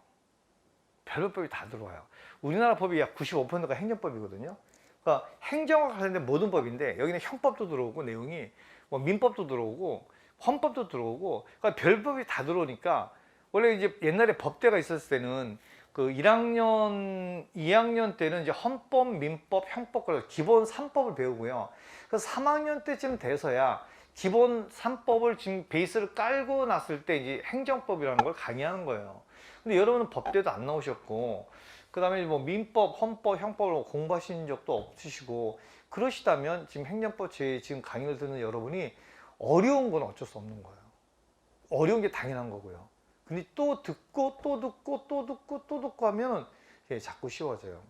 별별법이 다 들어와요. 우리나라 법이 약 95%가 행정법이거든요. 그러니까 행정과 관련된 모든 법인데 여기는 형법도 들어오고 내용이 뭐 민법도 들어오고 헌법도 들어오고, 그러니까 별법이 다 들어오니까 원래 이제 옛날에 법대가 있었을 때는 그 1학년, 2학년 때는 이제 헌법, 민법, 형법, 기본 3법을 배우고요. 그래서 3학년 때쯤 돼서야 기본 3법을 지금 베이스를 깔고 났을 때 이제 행정법이라는 걸 강의하는 거예요. 근데 여러분은 법대도 안 나오셨고, 그 다음에 뭐 민법, 헌법, 형법을 공부하신 적도 없으시고, 그러시다면 지금 행정법 제 지금 강의를 듣는 여러분이 어려운 건 어쩔 수 없는 거예요. 어려운 게 당연한 거고요. 근데 또 듣고 또 듣고 또 듣고 또 듣고 하면 자꾸 쉬워져요.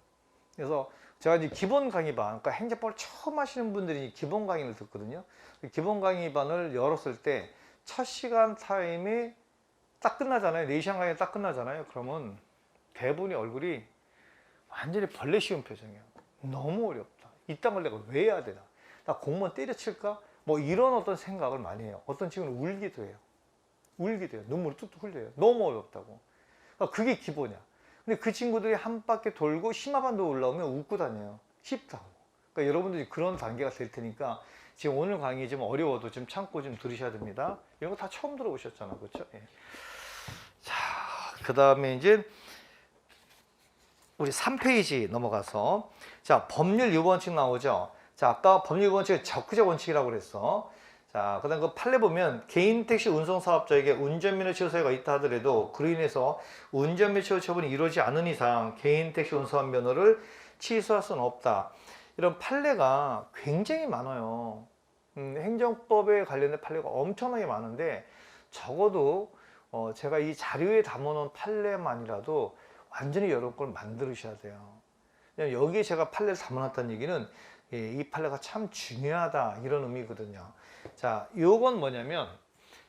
그래서 제가 이제 기본 강의반, 그러니까 행정법을 처음 하시는 분들이 기본 강의를 듣거든요. 기본 강의반을 열었을 때 첫 시간 타임이 딱 끝나잖아요. 4시간 강의 딱 끝나잖아요. 그러면 대부분의 얼굴이 완전히 벌레 씌운 표정이에요. 너무 어렵다. 이딴 걸 내가 왜 해야 되나? 나 공무원 때려칠까? 뭐 이런 어떤 생각을 많이 해요. 어떤 친구는 울기도 해요. 울기도 해요. 눈물을 뚝뚝 흘려요. 너무 어렵다고. 그러니까 그게 기본이야. 근데 그 친구들이 한 바퀴 돌고 심화반도 올라오면 웃고 다녀요. 쉽다고. 그러니까 여러분들이 그런 단계가 될 테니까 지금 오늘 강의 좀 어려워도 좀 참고 좀 들으셔야 됩니다. 이런 거 다 처음 들어보셨잖아. 그렇죠? 예. 자, 그 다음에 이제 우리 3페이지 넘어가서, 자, 법률 유보원칙 나오죠. 자, 아까 법률 유보원칙은 적극적 원칙이라고 그랬어. 자, 그 다음 그 판례 보면 개인 택시 운송 사업자에게 운전면허 취소 사유가 있다 하더라도 그로 인해서 운전면허 취소 처분이 이루어지지 않은 이상 개인 택시 운송한 면허를 취소할 수는 없다. 이런 판례가 굉장히 많아요. 행정법에 관련된 판례가 엄청나게 많은데 적어도 제가 이 자료에 담아놓은 판례만이라도 완전히 여러분 걸 만들으셔야 돼요. 여기에 제가 판례를 담아놨다는 얘기는 이 판례가 참 중요하다 이런 의미거든요. 자, 요건 뭐냐면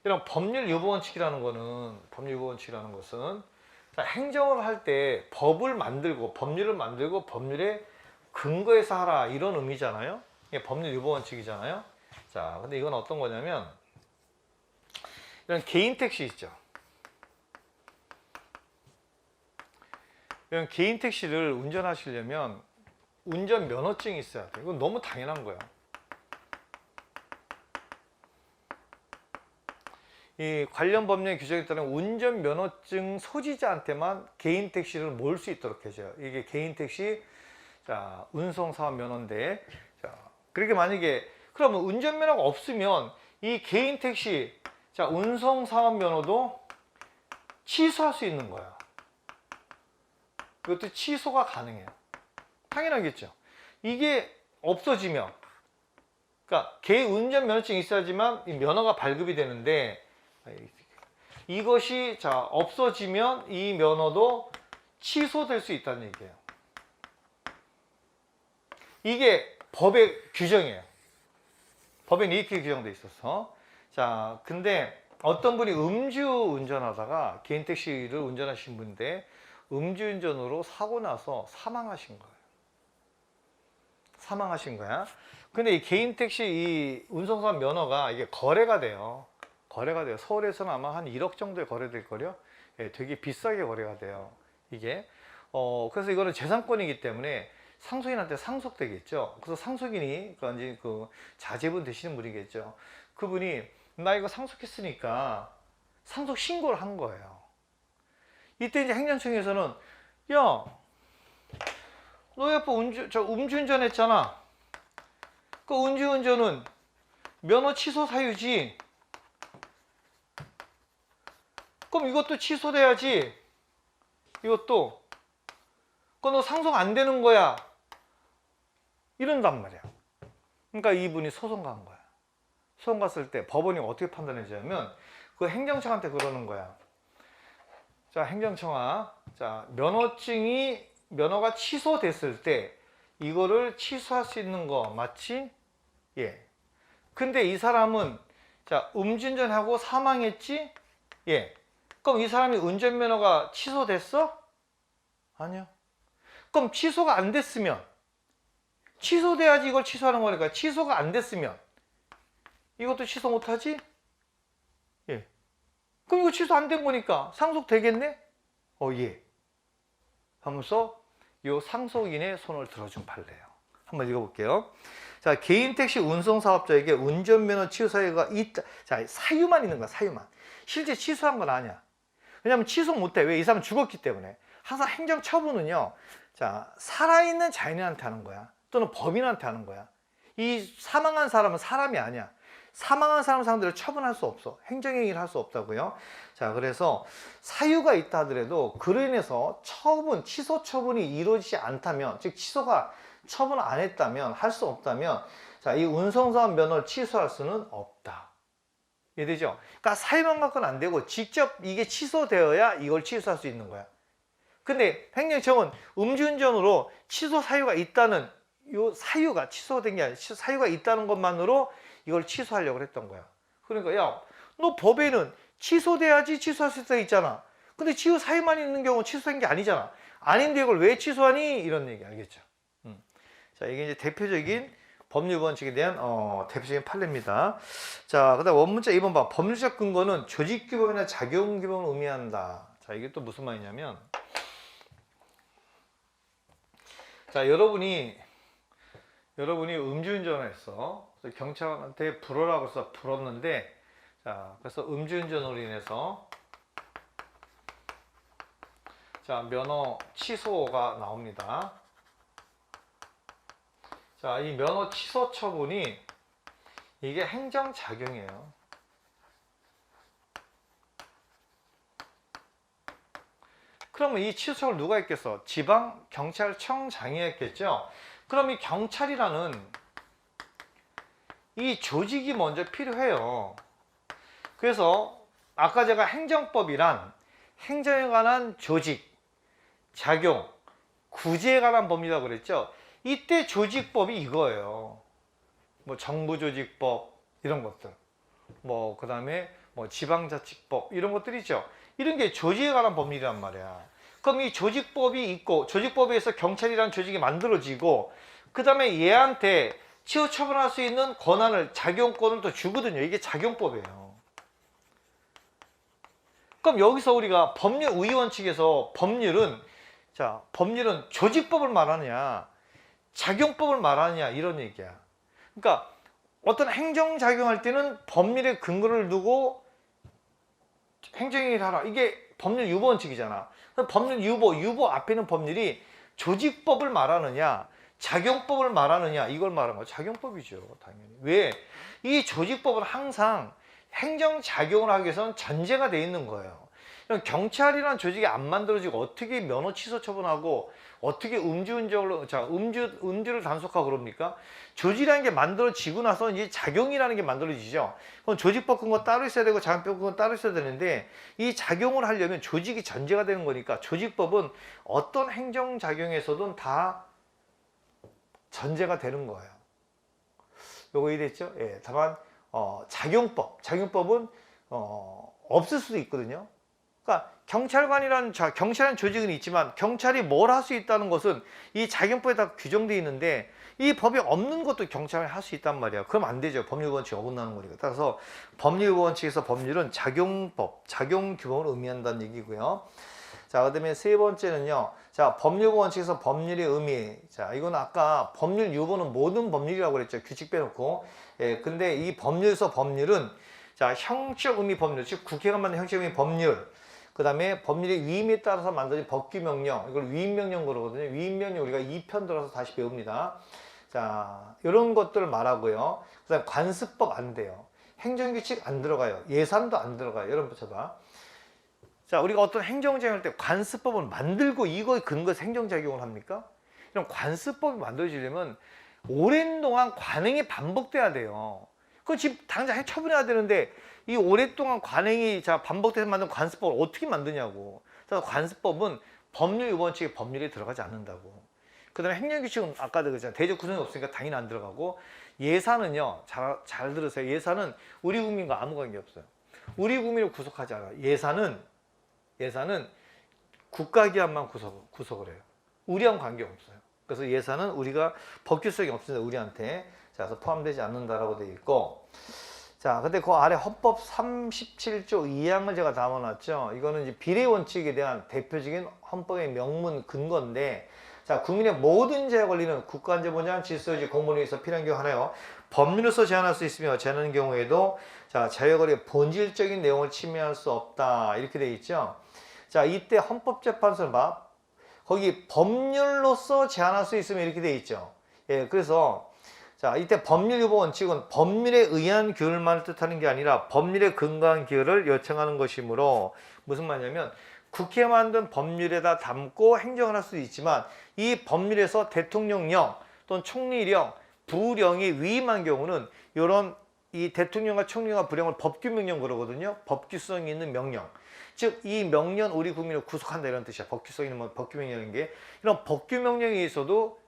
이런 법률 유보원칙이라는 것은 자, 행정을 할 때 법을 만들고 법률을 만들고 법률에 근거해서 하라 이런 의미잖아요. 이게 법률 유보원칙이잖아요. 자, 근데 이건 어떤 거냐면 이런 개인 택시 있죠. 이런 개인 택시를 운전하시려면 운전 면허증이 있어야 돼요. 이건 너무 당연한 거예요. 이 관련 법령의 규정에 따른 운전 면허증 소지자한테만 개인 택시를 몰 수 있도록 해줘요. 이게 개인 택시, 자, 운송 사업 면허인데, 자, 그렇게 만약에 그러면 운전 면허가 없으면 이 개인 택시, 자, 운송 사업 면허도 취소할 수 있는 거예요. 이것도 취소가 가능해요. 당연하겠죠. 이게 없어지면, 그러니까 개인 운전 면허증이 있어야지만 이 면허가 발급이 되는데, 이것이 자 없어지면 이 면허도 취소될 수 있다는 얘기예요. 이게 법의 규정이에요. 법에 이렇게 규정돼 있어서. 자, 근데 어떤 분이 음주 운전하다가 개인 택시를 운전하신 분인데 음주운전으로 사고 나서 사망하신 거예요. 사망하신 거야. 근데 이 개인 택시 이 운송사업 면허가 이게 거래가 돼요. 거래가 돼요. 서울에서는 아마 한 1억 정도에 거래될 거요. 예, 되게 비싸게 거래가 돼요. 이게 그래서 이거는 재산권이기 때문에 상속인한테 상속되겠죠. 그래서 상속인이 그러니까 이제 그 자제분 되시는 분이겠죠. 그분이 나 이거 상속했으니까 상속 신고를 한 거예요. 이때 이제 행정청에서는 야, 너희 아빠 음주운전 했잖아. 그 음주운전은 면허 취소 사유지. 그럼 이것도 취소돼야지. 이것도. 그거 너 상속 안 되는 거야. 이런단 말이야. 그러니까 이분이 소송 간 거야. 소송 갔을 때 법원이 어떻게 판단해주냐면 그 행정청한테 그러는 거야. 자, 행정청아. 자, 면허가 취소됐을 때 이거를 취소할 수 있는 거 맞지? 예. 근데 이 사람은 자, 음주운전하고 사망했지? 예. 그럼 이 사람이 운전면허가 취소됐어? 아니요. 그럼 취소가 안 됐으면 취소돼야지 이걸 취소하는 거니까 취소가 안 됐으면 이것도 취소 못하지? 예. 그럼 이거 취소 안 된 거니까 상속되겠네? 예. 하면서 이 상속인의 손을 들어준 판례예요. 한번 읽어볼게요. 자, 개인 택시 운송 사업자에게 운전면허 취소 사유가 있다. 자, 사유만 있는 거야, 사유만. 실제 취소한 건 아니야. 왜냐면 취소 못해. 왜? 이 사람은 죽었기 때문에. 항상 행정 처분은요, 자, 살아있는 자연인한테 하는 거야. 또는 법인한테 하는 거야. 이 사망한 사람은 사람이 아니야. 사망한 사람 상대로 처분할 수 없어. 행정행위를 할 수 없다고요. 자, 그래서 사유가 있다 하더라도 그로 인해서 취소 처분이 이루어지지 않다면, 즉 취소가 처분을 안 했다면, 할 수 없다면, 자, 이 운송사업 면허를 취소할 수는 없다. 이해되죠? 그러니까 사유만 갖고는 안 되고 직접 이게 취소되어야 이걸 취소할 수 있는 거야. 근데 행정청은 음주운전으로 취소 사유가 있다는 요 사유가 취소된 게 아니라 사유가 있다는 것만으로 이걸 취소하려고 했던 거야. 그러니까 야, 너 법에는 취소돼야지 취소할 수 있다 있잖아. 근데 취소 사유만 있는 경우는 취소된 게 아니잖아. 아닌데 이걸 왜 취소하니? 이런 얘기 알겠죠? 자, 이게 이제 대표적인 법률 원칙에 대한 대표적인 판례입니다. 자, 그다음 원문자 2번 봐. 법률적 근거는 조직 규범이나 작용 규범을 의미한다. 자, 이게 또 무슨 말이냐면, 자, 여러분이 음주운전을 했어. 그래서 경찰한테 불어라고 해서 불었는데, 자, 그래서 음주운전으로 인해서 자, 면허 취소가 나옵니다. 자, 이 면허 취소 처분이 이게 행정작용이에요. 그러면 이 취소 처분을 누가 했겠어? 지방경찰청장이 했겠죠? 그럼 이 경찰이라는 이 조직이 먼저 필요해요. 그래서 아까 제가 행정법이란 행정에 관한 조직, 작용, 구제에 관한 법이라고 그랬죠? 이때 조직법이 이거예요. 뭐 정부조직법 이런 것들, 뭐 그 다음에 뭐 지방자치법 이런 것들이죠. 이런 게 조직에 관한 법률이란 말이야. 그럼 이 조직법이 있고 조직법에서 경찰이라는 조직이 만들어지고 그 다음에 얘한테 취소 처분할 수 있는 권한을 작용권을 또 주거든요. 이게 작용법이에요. 그럼 여기서 우리가 법률 우위 원칙에서 법률은 조직법을 말하느냐 작용법을 말하느냐 이런 얘기야. 그러니까 어떤 행정작용할 때는 법률의 근거를 두고 행정행위를 하라. 이게 법률 유보 원칙이잖아. 법률 유보 앞에 있는 법률이 조직법을 말하느냐 작용법을 말하느냐 이걸 말하는 거야. 작용법이죠, 당연히. 왜? 이 조직법은 항상 행정작용을 하기 위해서는 전제가 돼 있는 거예요. 경찰이라는 조직이 안 만들어지고 어떻게 면허 취소 처분하고 어떻게 음주를 단속하고 그럽니까? 조직이라는 게 만들어지고 나서 이제 작용이라는 게 만들어지죠. 그럼 조직법 근거 따로 있어야 되고 작용법 근거 따로 있어야 되는데 이 작용을 하려면 조직이 전제가 되는 거니까 조직법은 어떤 행정작용에서든 다 전제가 되는 거예요. 요거 이해됐죠? 예, 다만 작용법은 없을 수도 있거든요. 그러니까 경찰이라는 조직은 있지만 경찰이 뭘 할 수 있다는 것은 이 작용법에 다 규정되어 있는데 이 법이 없는 것도 경찰이 할 수 있단 말이야. 그럼 안 되죠. 법률 원칙이 어긋나는 거니까. 따라서 법률 원칙에서 법률은 작용법, 작용 규범을 의미한다는 얘기고요. 자, 자, 그다음에 세 번째는요. 자, 법률 원칙에서 법률의 의미. 자, 이건 아까 법률 유보는 모든 법률이라고 그랬죠. 규칙 빼놓고. 예, 근데 이 법률에서 법률은 자, 형식 의미 법률, 즉 국회가 만든 형식 의미 법률. 그다음에 법률의 위임에 따라서 만들어진 법규 명령. 이걸 위임 명령 그러거든요. 위임 명령 우리가 2편 들어서 다시 배웁니다. 자, 이런 것들을 말하고요. 그다음에 관습법 안 돼요. 행정규칙 안 들어가요. 예산도 안 들어가요. 여러분 쳐봐. 자, 우리가 어떤 행정작용할 때 관습법을 만들고 이거에 근거해서 행정작용을 합니까? 이런 관습법이 만들어지려면 오랜 동안 관행이 반복돼야 돼요. 그거 지금 당장 처분해야 되는데 이 오랫동안 관행이 자 반복돼서 만든 관습법을 어떻게 만드냐고. 그래서 관습법은 법률 위반칙에 법률에 들어가지 않는다고. 그 다음에 행정규칙은 아까도 그랬잖아요. 대적 구성이 없으니까 당연히 안 들어가고 예산은요. 잘 들으세요. 예산은 우리 국민과 아무 관계 없어요. 우리 국민을 구속하지 않아요. 예산은 국가기관만 구속을 해요. 우리랑 관계없어요. 그래서 예산은 우리가 법규성이 없습니다. 우리한테. 자, 그래서 포함되지 않는다라고 되어 있고. 자, 근데 그 아래 헌법 37조 2항을 제가 담아놨죠. 이거는 이제 비례 원칙에 대한 대표적인 헌법의 명문 근거인데, 자, 국민의 모든 죄에 걸리는 국가안전보장, 질서유지, 공무원에 의해서 필요한 경우 하나요. 법률로서 제한할 수 있으며 제한하는 경우에도 자, 자유의 권리의 본질적인 내용을 침해할 수 없다. 이렇게 되어 있죠. 자, 이때 헌법재판소는 봐. 거기 법률로서 제한할 수 있으면 이렇게 되어 있죠. 예, 그래서 자, 이때 법률 유보 원칙은 법률에 의한 규율만을 뜻하는 게 아니라 법률에 근거한 규율을 요청하는 것이므로 무슨 말이냐면 국회가 만든 법률에다 담고 행정을 할 수 있지만 이 법률에서 대통령령 또는 총리령, 부령이 위임한 경우는 이런 이 대통령과 총리가 부령을 법규명령 그러거든요. 법규성이 있는 명령. 즉 이 명령 우리 국민을 구속한다 이런 뜻이야. 법규성 있는 법규명령인 게 이런 법규명령에 있어도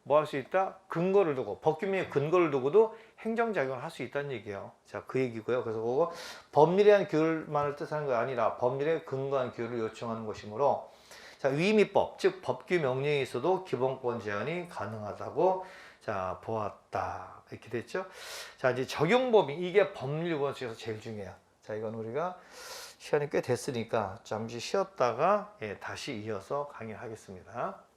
뭐 할 수 있다? 근거를 두고 법규명의 근거를 두고도 행정작용을 할 수 있다는 얘기예요. 자, 그 얘기고요. 그래서 그거 법률에 대한 규율만을 뜻하는 게 아니라 법률에 근거한 규율을 요청하는 것이므로 자, 위임입법 즉 법규명령에 있어도 기본권 제한이 가능하다고 자 보았다. 이렇게 됐죠. 자, 이제 적용법인 이게 법률 원칙에서 제일 중요해요. 자, 이건 우리가 시간이 꽤 됐으니까 잠시 쉬었다가 예, 다시 이어서 강의하겠습니다.